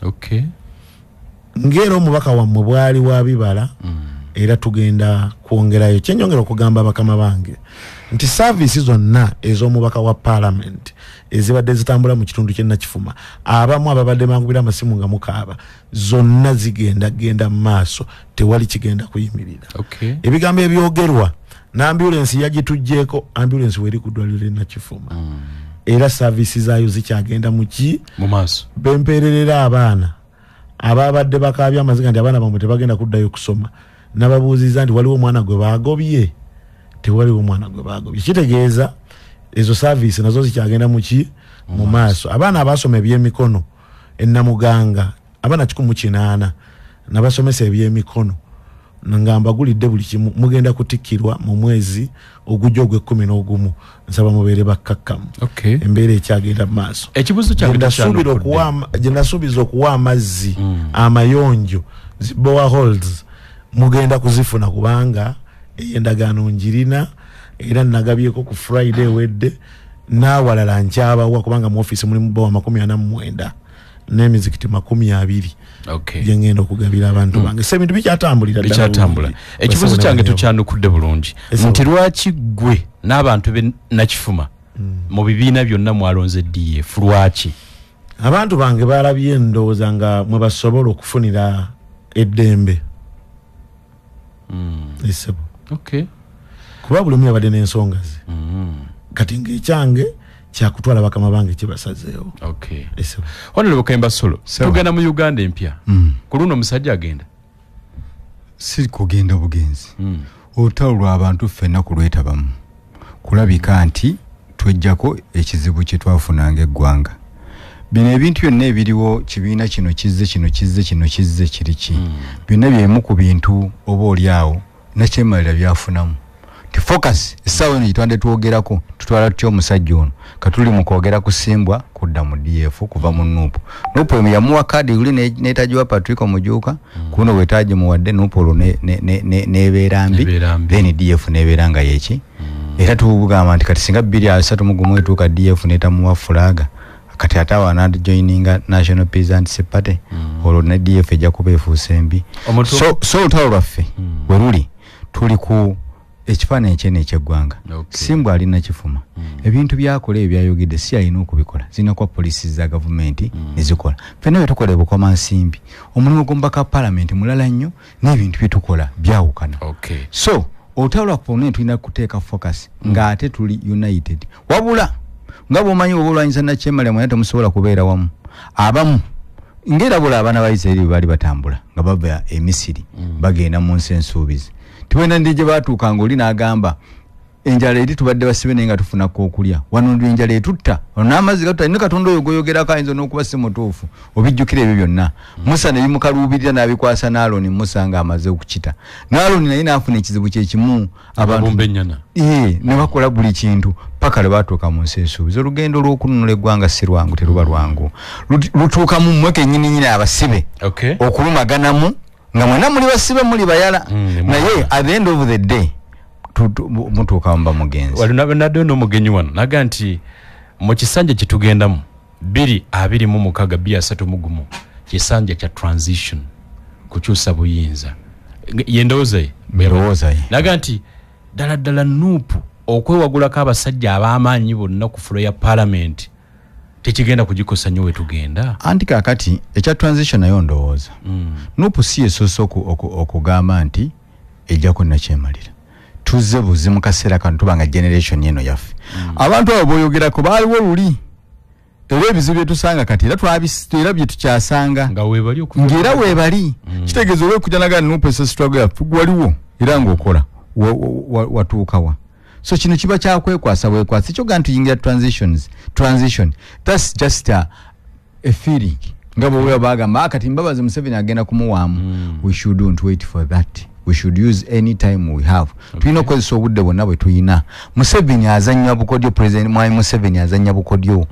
ngero omubaka wammwe bwali wa bibala era tugenda kwongerayo kyenyongera okugamba bakama bange nti services zonna ez'omubaka wa parliament ezibadde zitambula mu kitundu ky'Ennakifuma abamu ababadde bangubira amasimu nga mukaaba zonna genda mu maaso tewali kigenda kuyimirira ebigambo ebyogerwa n'ambulance yagitujjeeko ambulance weri ku ddwaliro ly'Ennakifuma era services zaayo zikyagenda mu maaso bempererera abaana ababadde bakaabya amaziga nti abaana bamwe tebagenda kuddayo kusoma nababuuziza nti waliwo omwana gwe baagobye tewaliwo omwana gwe baagobye kitegeeza ezo service nazo zikyagenda mu maaso abaana abasoma ebyemikono ennamuganga abaana 108 nabasomesa ebyemikono nga mbagulidde buli kimu mugenda kutikkirwa mu mwezi ogujja ogw'e11 nsaba mubeere bakkakkamu embeera ekyagenda mu maaso ekibuzo kyange gye nasuubiza okuwa amazzi amayonjo zi boreholes mugenda kuzifuna kubanga ey'endagaano njirina era nagabyeko ku Friday wedde n'awalala nkyabawa kubanga mu office mulimu bawa 49 n'emizikiti 20 byengenda okugabira abantu bange sebintu bikyatambulira ekibuzo kyange tukyanukudde bulungi nti lwaki gwe n'abantu be Nakifuma mu bibiina byonna mwalonze DF lwaki abantu bange balabye endowooza nga mwe basobola okufunira eddembe esebo kuba buli omu yabadde n'ensonga ze kati ng'ekyange kyakutwala bakama bange kibasazeewo Honorable Kayemba Solo tugenda mu Uganda empya ku luno omusajja agenda si kugenda bugenzi olutalo abantu ffenna kulwetabamu kulabika nti twejjako ekizibu kye twafunanga eggwanga bino ebintu byonna ebiriwo kibiina kino kizze kiriki byonna byemu ku bintu oba oliawo nakyemalira byafunamu ti focus essaawa eno gitwande twogerako tutwala tutya omusajja ono katuli mu kwogera kusimbwa kudda mu DF kuva mu nuupu yamuwa kaadi uli neetagiwa Patrick Mujuuka kuno wetaaji muwadde nuupu olwo nebeera mbi then DF nebeera nga yeki era tugamba nti kati singa 231 etuuka DF netamuwa fulaga kati atawa anad joininga National Peasants Party olwo ne DF ejja kuba efuuse mbi so olutalo lwaffe weruli tuli ku ekifaananyi ekyene ekyeggwanga simbwa ali Nakifuma ebintu byakola ebyayogedde si alina okubikola zirina kuba poliisi za gavumenti nezikola ffenna bye tukola ebukoma nsimbi omulimu gw'omubaka wa palamenti mulala nnyo n'ebintu bye tukola byawukana so olutalo lwaffe tulina kuteeka focus ng'ate tuli united wabula nga bw'omanyi oba olwanyisa Nakyemale mwena temusobola kubeera wamu abamu ng'erabula abaana ba Isirayiri baali batambula nga bava e Misiri bagenda mu nsi ensuubizi tiwenda ndi gye baatuukanga oli n'agamba enjala eri tubadde basibe naye nga tufunako okulya wano ndi enjala etutta n'amazzi gatutta ne Katonda oyo goyogerako ayinza n'okuba si mutuufu obijjukira ebyo byonna Musa ne bimukaluubirira n'abikwasa n'Aloni Musa nga amaze okukita n'Aloni naye n'afuna ekizibu kye kimu abantu ne bakola buli kintu paka lwe baatuuka mu nsi ensuubizi olugendo lw'okununula eggwanga si lwangu teruba lwangu lutuuka mu mmwe kennyini abasibe okulumaganamu nga mwena muli basibe muli bayala naye at the end of the day mutuuka mba mugenzi walinadde n'omugenyi wano naga nti mu kisanja kye tugendamu 226 231 kisanja kya transition kukyusa buyinza yendowooza ye naga nti ddala nuupu okwewagulako abasajja ab'amaanyi bonna ku fulo ya parliament tekigenda kugikosa nnyo wetugenda anti kakati ekya transition nayo ndowooza nuupu si esoose okugamba nti ejjako Nakyemalira tuzze buzi mu kaseera kano tubanga generation eno yaffe abantu abo boyogerako baaliwo luli era ebizibu bye tusanga kati era bye tukyasanga ng'era weebali kitegeeza olw'okujja naga nuupu esositwago yaffe waliwo era ng'okola watuukawa so kino kiba kyakwekwasa bwekwasa ekyo gantu yingira transition that's just a feeling ngabo we bagamba kati Mbabazi Museveni agenda kumuwaamu we shouldn't wait for that. We should use any time we have. Tulina okozesa obudde bwonna bwe tulina. Museveni azannya bukodyo, president Mwai Museveni azannya bukodyo.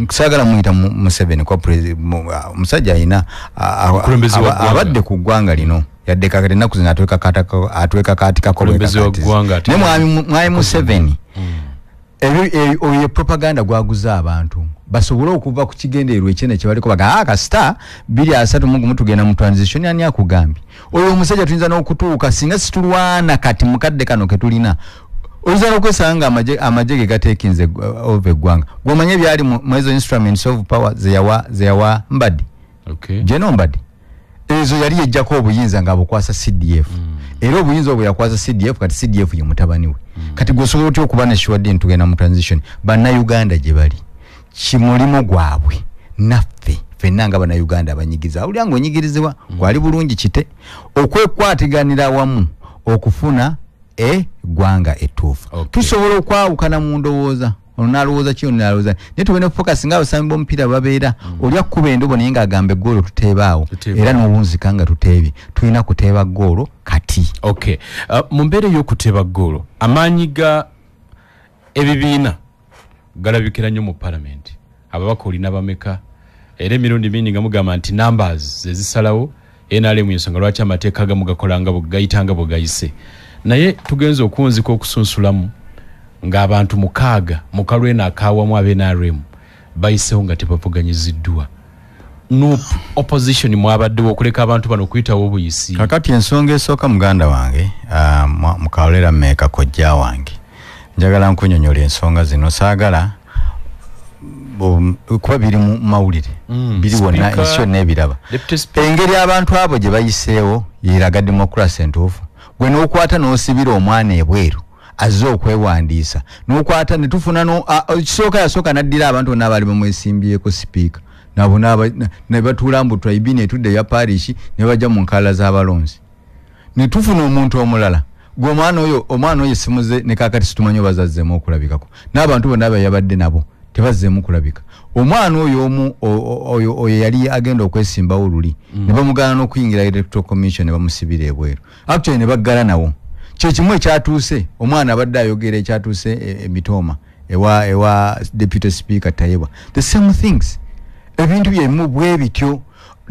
Kusagala muyita Museveni kwa musajja ayina abadde ku ggwanga lino yadde kakati naku zina atweka katika kulembeze wa ggwanga ne Mwai Museveni oyo propaganda gwaguza abantu basobole okuva ku kigendeerwa ekyene kye baliko baga kasita 2 mu tugenda mu transition ani akugambye oyo omusajja tuyinza n'okutuuka singa situlwana kati mukadde kano ke tulina oyinza n'okwesanga amagye gateekinze ove eggwanga gw'omanye byali mu ezo instruments of power zeyawa Mbadi General Mbadi ezo yali yejjako obuyinza nga bukwasa CDF era obuyinza obwo yakwasa CDF kati CDF ye mutabani we kati gosobola otyo okuba ne shiwadde tugenda mu transition bannayuganda gye bali kimulimo gwabwe naffe ffenna nga bannayuganda abanyigiza awulira onyigirizibwa gwali bulungi kite okwekwatiganira wamu okufuna eggwanga ettuufu tusobola okwawukana mu ndowooza ono nalowooza ki ono nalowooza naye tugenda focus nga abasambi b'omupiira babeera oli akuba endobo naye ng'agamba eggoolo tuteebaawo era n'obunzika nga tuteebye tulina kuteeba ggoolo kati mu mbeera ey'okuteeba ggoolo amaanyi ga ebibiina galabikira nnyo mu palamenti ababaka olina bameka era emirundi mingi nga mugamba nti numbers zezisalawo NRM ensonga lwaki amateeka agamu gakolanga gayitanga bwegayise naye tugenza okunzika okusunsulamu ng'abantu 6 mu kalwena akaawamu ab'NRM bayisewo nga tebavuganyiziddwa opposition mwabaddewo okuleka abantu bano okuyitawo obuyisi kakati ensonga esooka muganda wange mukalolera meeka kojja wange njagala nkunyonyola ensonga zino saagala kuba biri mu mawulire biri wonna ensi yonna ebiraba engeri abantu abo gye bayiseewo yeraga democracy entuufu gwe n'okwata n'osibira omwana ebweru azze okwewandiisa n'okwata ne tufuna kisooka yasooka n'addira abantu bonna abaali bamwesimbyeko sipiika nabo ne batuula mbu tribune etudde ya parish ne bajja mu nkaala z'abalonzi ne tufuna omuntu omulala gwe omwana oyo simuze ne kaakati situmanyi bazazzeemu okulabikako n'abantu bonna abayabadde nabo tebazzeemu kulabika omwana oyo yali agenda okwesimbawo luli ne bamugaana n'okuyingira electoral commission ne bamusibira ebweru actually ne baggala nawo kyekimu ekyatuuse omwana abadde ayogera ekyatuuse emitooma ewa deputy speaker Tayebwa the same things ebintu byemu bwe bityo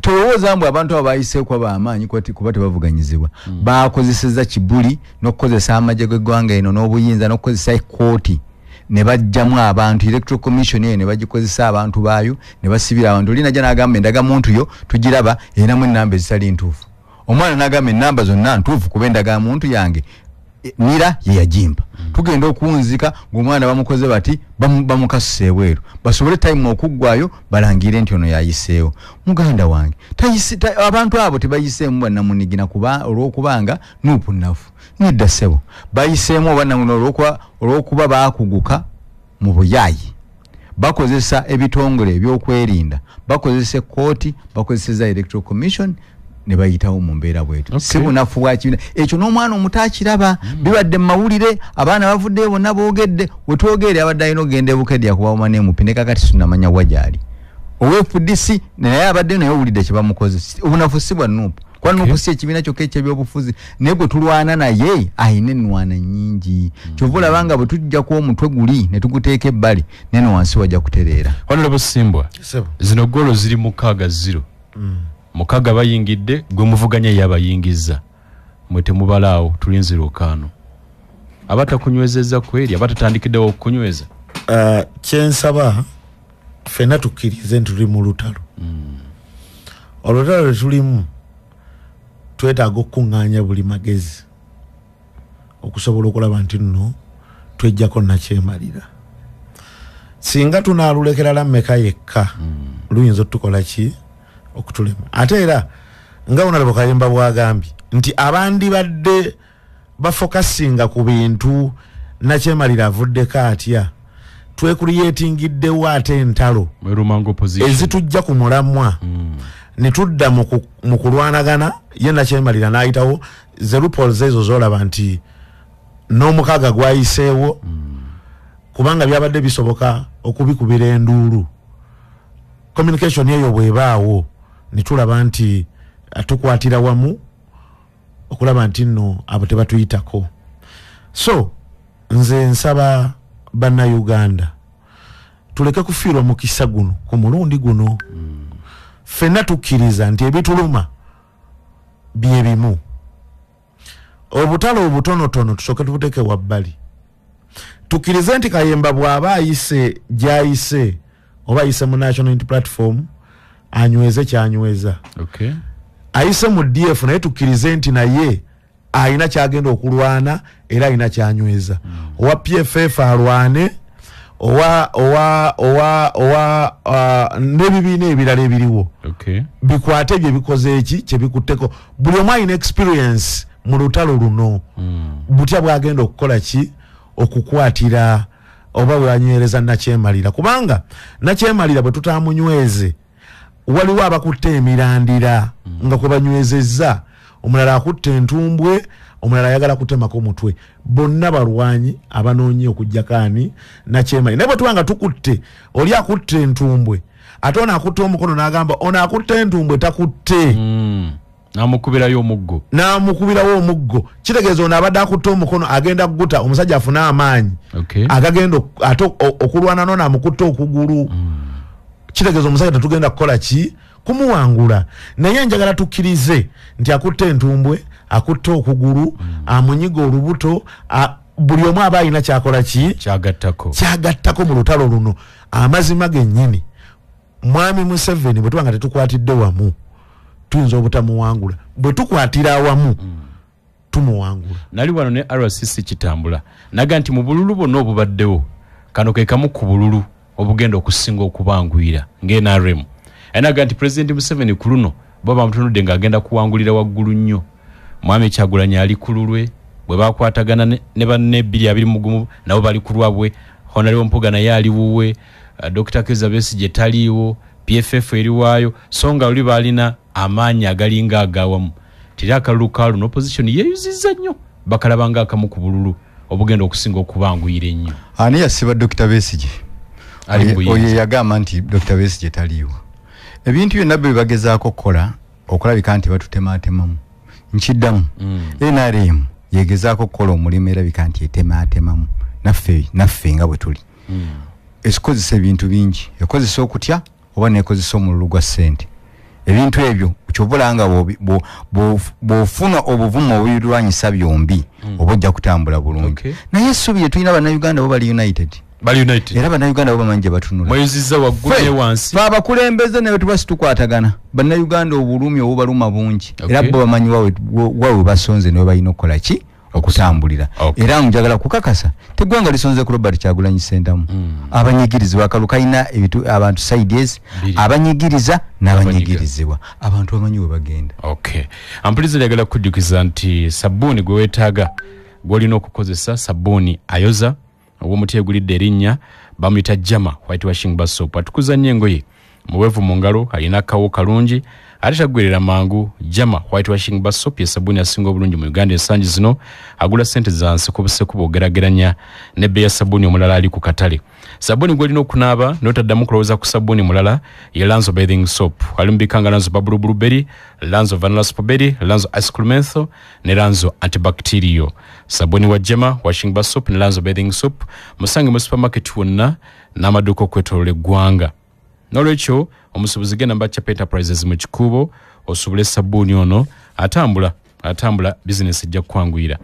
tolowooza mbu abantu abo bayiseeko b'amaanyi kuba tebavuganyizibwa bakozeseza kibuli n'okukozesa amagye g'eggwanga eno n'obuyinza n'okukozesa ekkooti ne bajjamu abantu electoral commission eyo ne bagikozesa abantu baayo ne basibira abantu oli najja n'agamba endagamuntu yo tugiraba erinamu ennamba ezitali ntuufu omwana n'agamba ennamba zonna ntuufu kuba endagamuntu yange nira ye yagimba tugenda okuwunzika ng'omwana bamukoze bati bamukasusa ebweru basobole time okuggwayo balangire nti ono yayiseewo muganda wange abantu abo tebayiseemu bannamunigina olw'okubanga nuupu nnafu nedda ssebo bayiseemu bannamunigina olw'okuba baakuguka mu buyaayi bakozesa ebitongole ebyokwerinda bakozesa ekkooti bakozeseza electoral commission ne bayitawo mu mbeera bwetu si bunafu bwa kibiina ekyo n'omwana omuto akiraba bibadde mu mawulire abaana bavuddeyo bonna boogedde wetwogere abadde alina ogenda ebukedya kubaoma n'emupi ne kakati tunamanya wajali owefudisi naye abadde naye owulidde kye bamukoze obunafu si bwa nuupu kwa nuupu si ekibiina kyokka ekyebyobufuzi naye gwe tulwana naye ayina ennwana nnyingi kyova olabanga bwe tujjaku omutwe guli ne tuguteeka ebbali neno wansi wajja kutereera Honorable Simbwa zino golo ziri 6-0 mukaga bayingidde gwe muvuganya yabayingiza mwe temubalaawo tulinze 5 abatakunywezeza kweri abatatandikiddewo okunyweza kyensaba ffenna tukkirize nti tuli mu lutalo olutalo lwe tulimu twetaaga okuŋŋaanya buli magezi okusobola okulaba nti nno twejjako nakyemalira singa tunaalulekera lammeka yekka luyinza otukola ki okutulema ate era nga Honorable Kayemba bwagambye nti abandi badde bafokasinga ku bintu nakyemalira avuddeko atya twekuriyetingiddewo ate entalo ezitujja ku mulamwa ne tudda mu kulwanagana ye nakyemalira n'ayitawo ze loopholes ezo z'olaba nti n'omukaaga gwayiseewo kubanga byabadde bisoboka okubikubira enduulu. Communication eyo bwebaawo ne tulaba nti tukwatira wamu okulaba nti nno abo tebatuyitako. So nze nsaba bannayuganda tuleke kufiirwa mukisa guno ku mulundi guno. Ffenna tukkiriza nti ebituluma bye bimu. Obutalo obutonotono tusooke tubuteeke wabbali. Tukkirize nti Kayemba bw'aba ayise gy'ayise oba ayise mu National Unity Platform anyweze kyanyweza. Okay. Ayise mu DF naye tukkirize nti naye ayina kyagenda okulwana era ayina kyanyweza. Owa PFF alwane n'ebibiina ebirala ebiriwo. Okay. Bikwate bye bikoze eki kye bikutteko. Buli omu alina experience mu lutalo luno. Butya bwagenda okukola ki okukwatira oba bwanywereza Nakyemalira. Kubanga Nakyemalira bwe tutamunyweze waliwo abakutte emirandira nga kwe banywezezza. Omulala akutte entumbwe, omulala ayagala kutemako mutwe. Bonna balwanyi abanoonye okujjakaani Nakyemalira. Naye bwe tuba tukutte oli akutte entumbwe ate ono akutte omukono n'agamba ono akutte entumbwe takutte. Namukubirayo omuggo. Namukubirawo omuggo. Kitegeeza ono abadde akutte omukono agenda kuguta omusajja afuna amaanyi. Okay. Agagenda ate okulwana n'ono amukutte okugulu. Kitegeeza omusajja tetugenda kukola ki kumuwangula. Naye njagala tukkirize nti akutte entumbwe, akutte okugulu, amunyiga olubuto, buli omu aba alina kyakola ki kyagattako mu lutalo luno. Amazima gennyini Mwami Museveni bwe tuba nga tetukwatidde wamu tuyinza obutamuwangula. Bwe tukwatira awamu tumuwangula. Nali wano ne RCC kitambula naga nti mu bululu bonna obubaddewo kano ke kamu ku bululu obugenda okusinga okubangwira ng'NRM. Enaga nti President Museveni ku luno bo bamutunudde ng'agenda kuwangulira waggulu nnyo. Mwami Kyagulanyi ali ku lulwe bwe bakwatagana ne banne 221 nabo bali ku lwabwe. Honorable Mpuga naye ali wuwe. Dr. Kizza Besigye taliiwo. PFF eriwaayo so nga oli balina amaanyi agalinga agawamu. Tiri akalulu kalu n'opposition yeeyuzizza nnyo bakalabanga akamu ku bululu obugenda okusinga okubanguyira ennyo. Ani yasiba Dr. Besigye? Oye yagamba nti Dr. Besigye taliiwo. Ebintu byonna bye bagezaako okukola okulabika nti batutematemamu. Nkiddamu. NRM yegezaako okukola omulimu erabika nti etematemamu. Naffe nga bwe tuli. Esikozesa ebintu bingi. Ekozesa okutya oba nekozesa omululu gwa ssente. Ebintu ebyo kyobulanga bw'ofuna obuvumu obulwanyisa byombi oba ojja kutambula bulungi. Naye essuubi lye tulina bannayuganda bo bali united. Era bannayuganda bo bamanyi gye batunula. Mweyuzizza waggulu ne wansi. Fe abakulembeze ne bwe tuba situkwatagana. Bannayuganda obulumi obubaluma bungi. Era bo bamanyi wawe basonze ne balina okukola ki okutambulira. Era njagala kukakasa teggwanga lisonze ku Robert Kyagulanyi Ssentamu. Abanyigiriza bakalukayina ebitu abantu sides abanyigiriza n'abanyigirizibwa abantu bamanyi we bagenda. Okay. Ampulize yagala kujjukiza nti sabuni gwe weetaaga gw'olina okukozesa sabuni ayoza owomuti egulidde erinnya bamuyita Jama white washing bar soap. Atukuza nnyo engoye muweevu mu ngalo alina akawo kalungi ate tagwerera mangu. Jama white washing bar soap ye sabuni asinga obulungi mu Uganda ensangi zino agula ssente za nsi kubuseko bw'ogerageranya ne bbeeya sabuni omulala ali ku katale. Sabuni gw'olina okunaaba n'otaddamu kulowooza ku sabuni mulala ye Lanzo bathing soap. Alimbikanga Lanzo bubble blueberry, Lanzo vanilla strawberry, Lanzo ice cream menthol ne Lanzo antibacterial. Sabuni wa Jama washing bar soap ne Lanzo bathing soap musange mu supermarket wonna n'amaduuka okwetooloola eggwanga. Nolwekyo omusuubuzi genda Mbakya Enterprises mu kikuubo osobole sabuni ono atambula business ejja kwanguyira.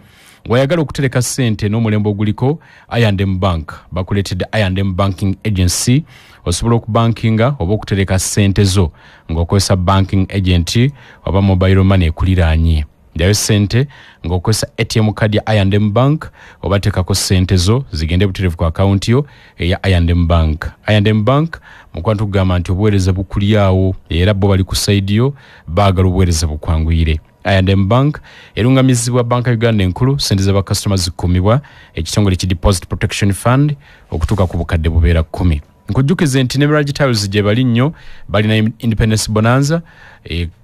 Wayagala okutereka ssente n'omulembe oguliko I&M Bank bakuleetedde I&M Banking Agency osobola okubankinga oba okutereka ssente zo ng'okozesa banking agent oba mobile money ekuliraanye. Ddayo ssente ng'okozesa ATM card ya I&M Bank oba teekako ssente zo zigende butereevu ku akaunti yo eya I&M Bank. I&M Bank mukwano tugamba nti obuweereza bukulyawo era bo bali ku side yo baagala obuweereza bukwanguyire. I&M Bank erungamizibwa Banka Uganda enkulu ssente za bakasitoma zikuumibwa ekitongole ki Deposit Protection Fund okutuuka ku bukadde bubeera 10. nkujjukize nti ne Mirage Tiles gye bali nnyo balina Independence Bonanza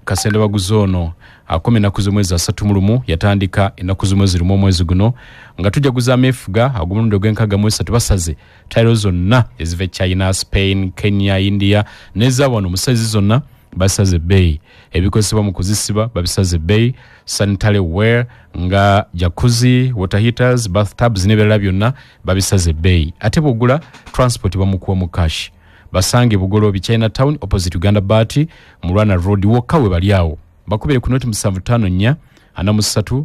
Kasende baguze ono 10 z'omwezi 31 yatandika ennaku z'omwezi lumu omwezi guno nga tujja kuzaamu efuga agumulundi ogw'enkaaga mu 3 basaze tiles zonna eziva China, Spain, Kenya, India n'eza wano mu size zonna basaze bay ebikozesebwa mu kuzisiba babisaze bay sanitary ware nga jacuzzi, water heaters, bathtubs n'ebirala byonna babisaze bay ate bw'ogula transport bamukuwa mu cash basange Bugolobi Chinatown opposite Uganda Bati mu Rwana Road wokka bali awo bakubire ku noti 754 43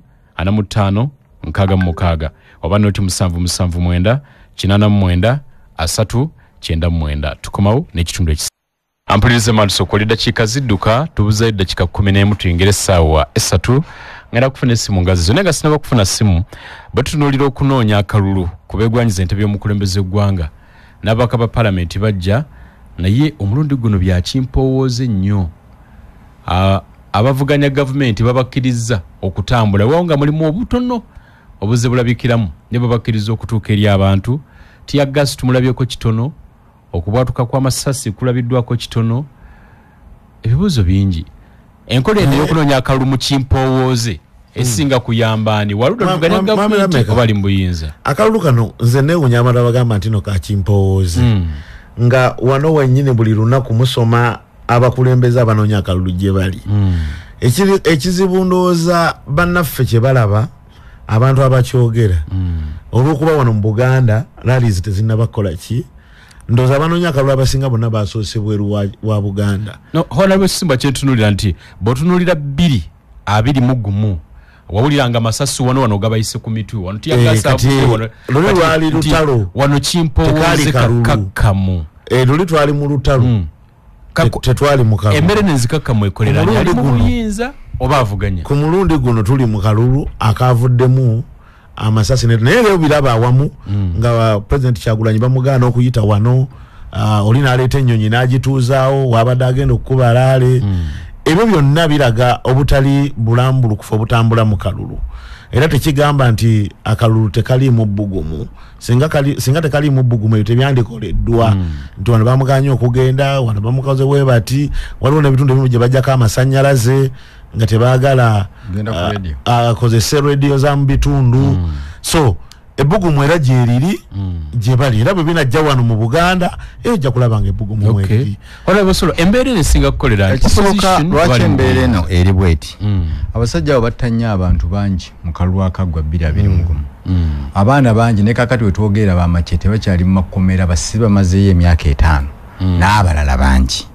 45 6 oba noti 779 89 3 99 tukomawo n'ekitundu ekisa ampulirize manso ko dakiika zidduka tubuze dakiika 11 tuyingere sawa esatu ngera kufuna simu ngazi zone nga sinaba kufuna simu batunulira okunoonya akalulu kubegwanyiza entebe y'omukulembeze gwanga n'abaka ba parliament bajja naye omulundi guno bya kimpowooze nnyo abavuganya government babakiriza okutambula wonga mulimu obutono obuze bulabikiramu ne babakiriza okutuuka eri abantu tiya gas tumulabyeko kitono okubwatuka kwa masasi kulabiddwako kitono ebibuzo bingi enkola eno y'okunoonya akalulu mu kimpowooze esinga kuyambani waluda tuganya government bali mbuyinza akalulu kano nze neewunya abantu bagamba nti no ka kimpowooze nga wano wennyini buli lunaku musoma abakulembeza abanoonya akalulu gye bali ekizibu ndowooza bannaffe kye balaba abantu abakyogera olw'okuba wano mu Buganda rallies tezinnabakola ki ndowooza abanoonya akalulu abasinga bonna basoose bweru wa Buganda honorable Simba kyetunulira nti bw'otunuulira 21 wawuliranga masasi wano gabayise ku mitwe wano tiyagasa luli lwali lutalo wano kimpowooze kakkamu luli twali mu lutalo tetwali mu kalulu emmere nenzikakkamu ekolera yali mu buyinza oba avuganya ku mulundi guno tuli mu kalulu akavuddemu amasasi naye leo biraba awamu nga president Kyagulanyi bamugaana okuyita wano oli n'aleeta ennyonyi n'agituuzaawo wabadde agenda okukuba laale ebyo byonna biraga obutali bulambulukufu obutambula mu kalulu era tekigamba nti akalulu tekaliimu bbugumu singa tekaliimu bbugumu ebyo tebyandikoleddwa nti wano bamuganya okugenda wano bamukoze bwe bati waliwo n'ebitundu ebimu gye bajjako amasannyalaze nga tebaagala akozese rediyo za mu bitundu so ebbugumu era gyeriri gye bali era bwe binajja wano mu Buganda ejja kulaba nga ebbugumu mweri olabosolo embeera esinga kukolera ekisooka lwaki embeera eno eri bweti abasajja abo battanya abantu bangi mu kalulu akaggwa 2021 abaana bangi ne kakati wetwogera bamacete bakyali mu makomera basiba mazeeyo emyaka 5 n'abalala bangi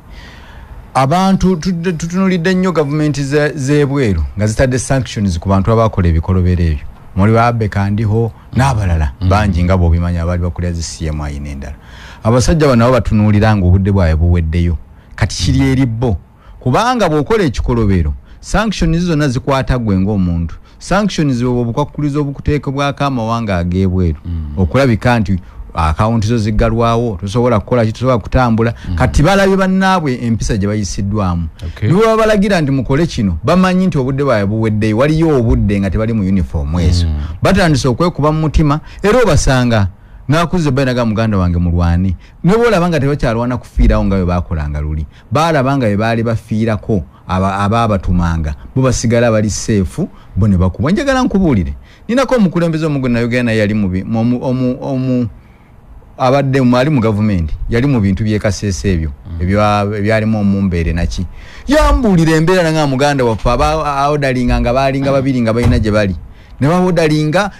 abantu tutunulidde nnyo gavumenti z'ebweru nga zitadde sanctions ku bantu abakola ebikolobero ebyo muri babe kandiho n'abalala bangi nga bobimanya abali bakulya zi CMI n'endala abasajja bano batunulira nga obudde bwawe buweddeyo kati kiri eribbo kubanga bw'okola ekikolobero sanctions zonna zikwata gwe ng'omuntu sanctions obukwakuliza obukuteekebwako amawanga ageebweru okulabika nti akaunti zo ziggalwawo tosobola kukola kitosobola kutambula kati balabye bannaabwe empisa gye bayisiddwamu nibo balagira nti mukole kino bamanyi nti obudde bwawe buweddeyo waliyo obudde nga tebali mu uniform ezo batandise okwekuba mu mutima era obasanga nakuze bainaga muganda wange mulwani nebolaba nga tebakyalwana kufiirawo nga bwe bakolanga luli balaba nga bwe baali bafiirako ababatumanga bo basigala bali seefu bo ne bakubwa njagala nkubuulire ninako omukulembeze omugwe nayogera naye yali omu abadde mwali mu government yali mu bintu byekasese ebyo ebyalimu omumbeere naki yambulira embeera nga muganda waffe aodalinga nga balinga babiri nga balina gye bali ne baodalinga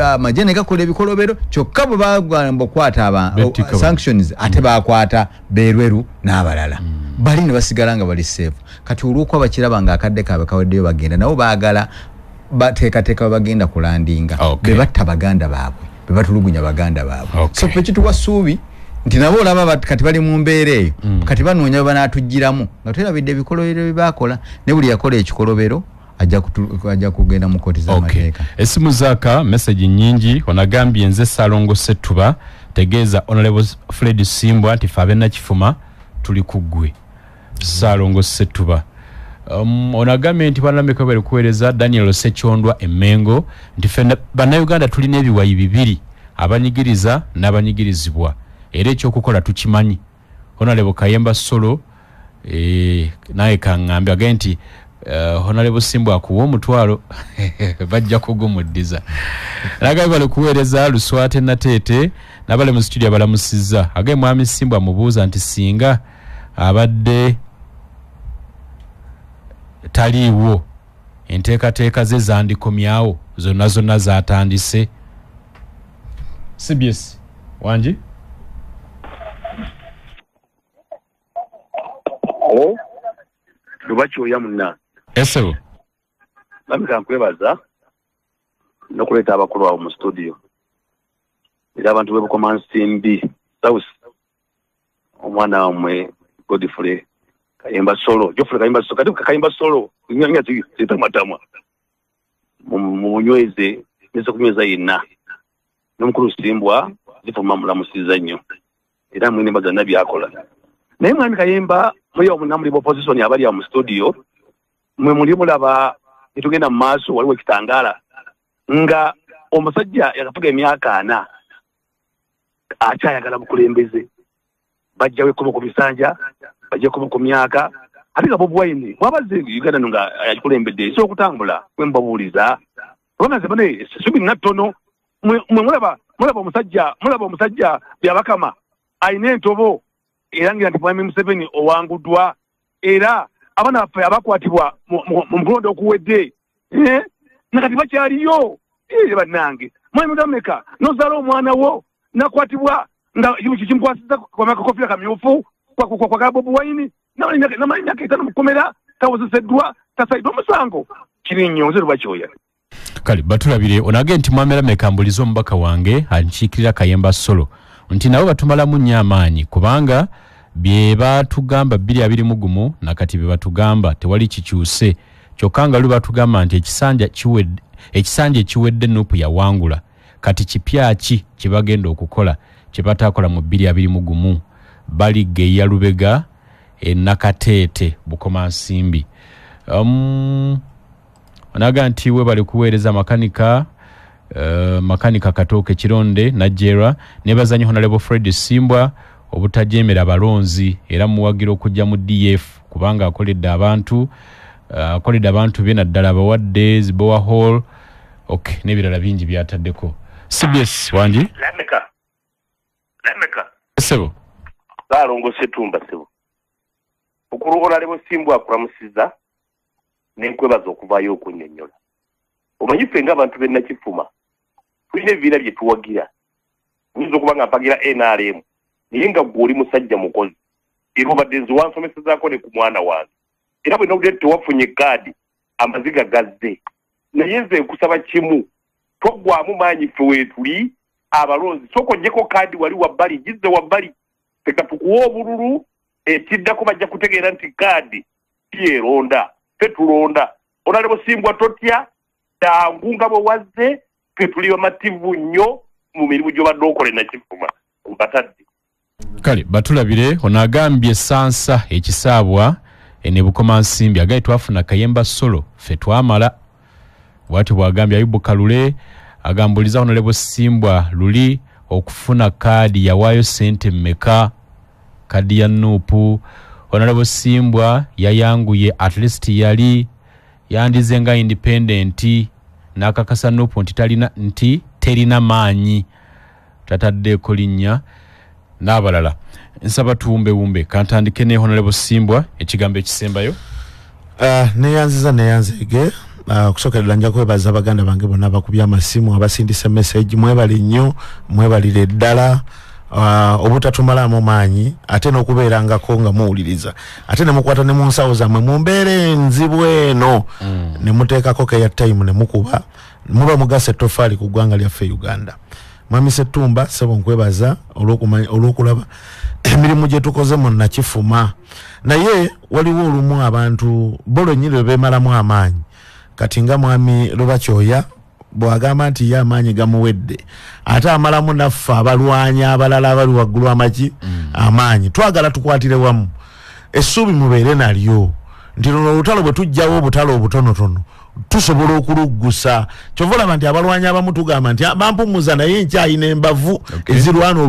amajene gakola ebikolobero kyokka bwe bagamba okwata sanctions ate bakwata Berweru n'abalala bali ne basigala nga bali safe kati olw'okuba bakiraba nga akadde kaabwe kawaddeyo bagenda nabo baagala bateekateeka bagenda kulandinga be batta baganda baabwe bebatulugunya baganda baabwe so ffe kituwa ssuubi nti nabo olaba kati bali mu mbeera eyo kati banoonya banaatugiramu nga twerabidde ebikolobero bye baakola ne buli yakola ekikolobero ajja kugenda mu kooti z'amateeka esimu zaaka message nyingi onagambye nze Salongo Settuba tegeeza Honorable Fred Simbwa nti ffe ab'Ennakifuma tuli ku ggwe Salongo Settuba onagambye nti banameka bali kuweereza Daniel Sechondwa Emengo nti ffe bannayuganda tulina ebiwayi 2 abanyigiriza n'abanyigirizibwa era ekyokukola tukimanyi. Honorable Kayemba Solo naye kaŋŋambe agambye nti Honorable Simbu akuwa omutwalo bajja kugumuddiza. Nagambye bali kuweereza Luswate Nateete n'abali mu studio abalamusizza. Agambye mwami Simbu amubuuza nti singa abadde taliiwo enteekateeka ze zandikomyawo zonna zatandise. CBS Wanji? Hello? Lubaki oya munna. Esebo. Bamika nkwebaza nokuleeta abakulu awo mu studio. Era abantu b'Ebukoma Nsimbi South. Omwana wamwe Godfrey Kayemba Solo. Geoffrey Kayemba Solo. Kati Kayemba Solo. Nyanya zitamatama. Munyweze nese kunyweza yenna. N'omukulu Simbwa zifuma mulamusiza nnyo. Era mwine mbaga nabi akola. Naye mwami Kayemba mwe omunamuli opposition abali mu studio mwe muli mulaba etugenda mu maaso waliwo ekitangala nga omusajja yakafuga emyaka 4 akyayagala bukulembeze bajjawe kuba ku bisanja bajja kuba ku myaka ate nga Bobi Wine wabaze Uganda nga yakulembedde so okutambula kwembabuuliza bamaze bane subi natono mwe mulaba omusajja byabakama ayina entobo erangira nti Mwami Museveni owangudwa era abana baffe abakwatibwa mu mulondo okuwedde nakati bakyaliyo bannange Mwami Mudameka nozaala omwana wo nakwatibwa nga kimukwasiza kwamakakofira kamyufu kwa Bobi Wine namala emyaka 5 mukomera tawozeseddwa tasaidwa omusango kiri nnyo nze lubakyoya. Kale batulabire onage nti Mwami Mudameka mbulizo omubaka wange ankiikirira Kayemba Solo nti nabo batumalamu nnyo amaanyi kubanga bye batugamba 221 nakati bye batugamba tewali kikyuse kyokka nga lu batugamba nti ekisanja kiwedde Nuupu yawangula kati kipya ki kibagenda okukola kye batakola mu 221 bali geya Lubega Nakateete Bukoma Nsimbi. Onaga nti we bali kuweereza makanika Katooke Kironde Najera nebazanyi Honorable Fred Simbwa obutajemera balonzi era muwagira okujja mu DF kubanga akoledde abantu bena ddala bawadde Zibowa Hall nebirala bingi byataddeko. CBS Wanji? Lameka. Sebo. Balongo Setumba sebo. Okurugola lebo Simbwa akulamusiza nenkwebaza okuvaayo okunnyonnyola. Omanyi ffe ng'abantu b'e Nakifuma tulina ebibiina bye tuwagira nyinza okuba nga mpagira NRM naye nga gwe oli musajja mukozi era obadde nze wansomesezaako ne ku mwana wange era bwe nobudde tewafunye kaadi amaziga gazze naye nze nkusaba kimu toggwamu maanyi ffe weetuli abalonzi sooka oggyeko kaadi wali wabbali gizze wabbali feka tukuwa obululu etiddako bajja kutegeera nti kaadi yeeronda ffe tulonda Honorable Simbwa totya tangunga bwe wazze ffe tuli bamativu nnyo mu mirimu gy'obadde okola Nakifuma mbatadde. Kale batulabire onagambye sansa ekisaabwa ne Bukoma Nsimbi agaye twafuna Kayemba Solo ffe twamala bw'atyo bw'agambye Ayubu Kalule agambuliza Honorable Simbwa luli okufuna kaadi yawaayo ssente mmeka kaadi ya Nuupu. Honorable Simbwa yayanguye at least yali yandize nga independent nakakasa Nuupu nti terina maanyi tataddeko linnya n'abalala. Nsaba tuwumbe kantandike ne Honorable Simbwa ekigambo ekisembayo. Neyanzege kusookerera nja kwebaza baganda bange bonna bakubya amasimu abasindisa message mwebali nnyo mwebalire ddala obutatumalamu maanyi ate n'okubeerangako nga muwuliriza ate ne mukwata ne mu nsawo zammwe mu mbeera enzibu eno ne muteekako keya time ne mukuba muba mugasa ettofaali ku ggwanga lyaffe Uganda. Mwami Setumba sebo nkwebaza olw'okulaba emirimu gye tukoze mu Nakifuma naye waliwo olumu abantu bolo nnyini beemalamu amaanyi kati nga Mwami Lubakyoya bw'agamba nti ye amaanyi gamuwedde ate amalamu naffe abalwanyi abalala abali waggulu amaki amaanyi twagala tukwatire wamu essuubi mubeere nalyo nti luno olutalo bwe tujjawo obutalo obutonotono tusobola okuluggusa kyova olaba nti abalwanyi abamu tugamba nti bampumuza naye nkyayina embavu ezirwana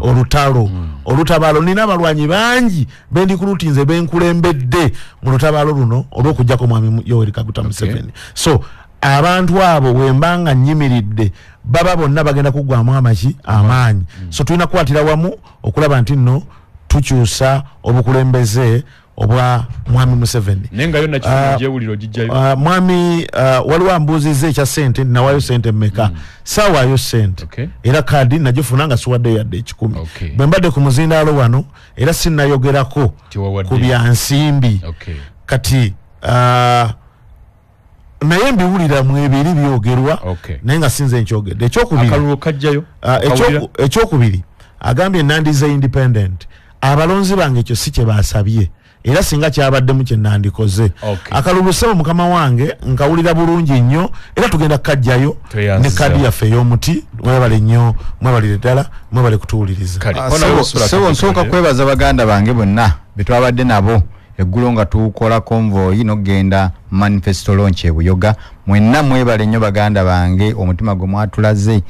olutalo olutabaalo nina abalwanyi bangi bendikulutinze benkulembedde mu lutabaalo luno olw'okujjako mwami Yoweri Kaguta Museveni so abantu abo wembanga nyimiridde baba bonna bagenda kuggwamu amaanyi so tulina kukwatira wamu okulaba nti nno tukyusa obukulembeze obwa mwami Museveni nenga yonna kijewuliro jijjayo mwami waliwo ambuuzizza ekya sente nawayo sente mmeka saawayo sente era kadi nagifuna nga siwaddeyo yadde 10 bwe mbadde ku muzindaalo wano era sinnayogerako ku byansimbi kati naye mbiwulira mu ebiri byogerwa naye nga sinze nkyogedde ekyokubiri agambye nandize independent abalonzi bange ekyo si kye basabye era singa kyabaddemu kye nandikoze akalulu sebo mukama wange nkawulira bulungi nnyo era tugenda kukajjayo ne kadi yaffe ey'omuti mwebale nnyo mwebalire ddala mwebale kutuwuliriza sebo nsooka kwebaza baganda bange bonna betwabadde nabo eggulo nga tukola convoy n'ogenda manifesto launch e Buyoga mwenna mwebale nnyo baganda bange omutima gwe mwatulaze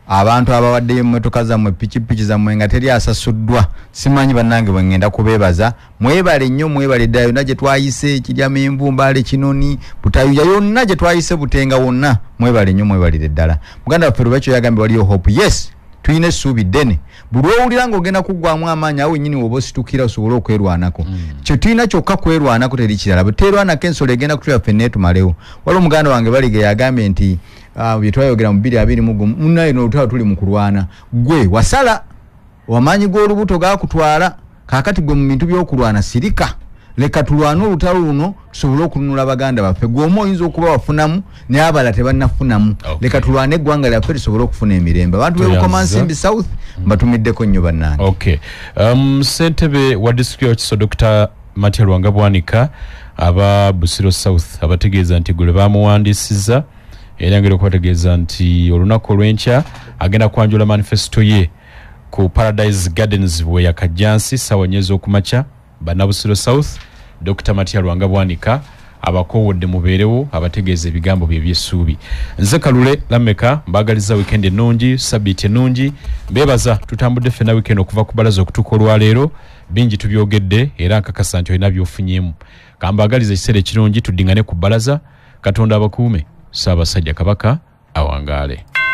abantu abawaddeyo emmotoka zammwe pikipiki zammwe nga teri asasuddwa simanyi bannange bwe ngenda kubeebaza mwebale nnyo mwebale ddala yonna gye twayise Kiryamu Envumbaale Kinoni Butayuya yonna gye twayise Butenga wonna mwebale nnyo mwebalire ddala muganda waffe Lubakyo yagambye waliyo hope yes tuyina essuubi ddene buli owulira ng'ogenda kuggwamu amaanyi awo nnyini woba ositukira osobole okwerwanako kye tulina kyokka kwerwanako teri kirala bwe terwanako ensolo egenda kutula ffe neetumalewo waliwo muganda wange Balige yagambye nti bye twayogera mu 2 munnaye n'olutalo tuli mu kulwana gwe wasala wamaanyi g'olubuto gaakutwala kaakati gwe mu bintu by'okulwana sirika leka tulwane olutalo luno tusobole okununula baganda baffe gw'omu oyinza okuba wafunamu naye abala tebannafunamu leka tulwane eggwanga lyaffe tusobole okufuna emirembe abantu b'Ebukomansimbi South mbatumiddeko nnyo bannange ssentebe wa disitulikiti ya Kiso Dr. Matya Lwanga Bwanika aba Busiro South abategeeza nti gwe baamuwandiisizza era ngeri okubategeeza nti olunaku olw'enkya agenda kwanjula manifesto ye ku Paradise Gardens bwe yakajjansi ssaawa 4 ez'okumakya Bannabusiro South Dr. Matya Lwanga Bwanika abakowodde mubeerewo abategeeza ebigambo bye by'essuubi nze Kalule Lameka mbaagaliza weekend ennungi sabbiiti ennungi mbeebaza tutambudde ffenna weekend okuva ku balaza okutuuka olwaleero bingi tubyogedde era nkakasa nti olina by'ofunyeemu kambaagaliza ekiseera ekirungi tuddingane ku balaza Katonda abakuume Ssaabasajja Kabaka awangaale.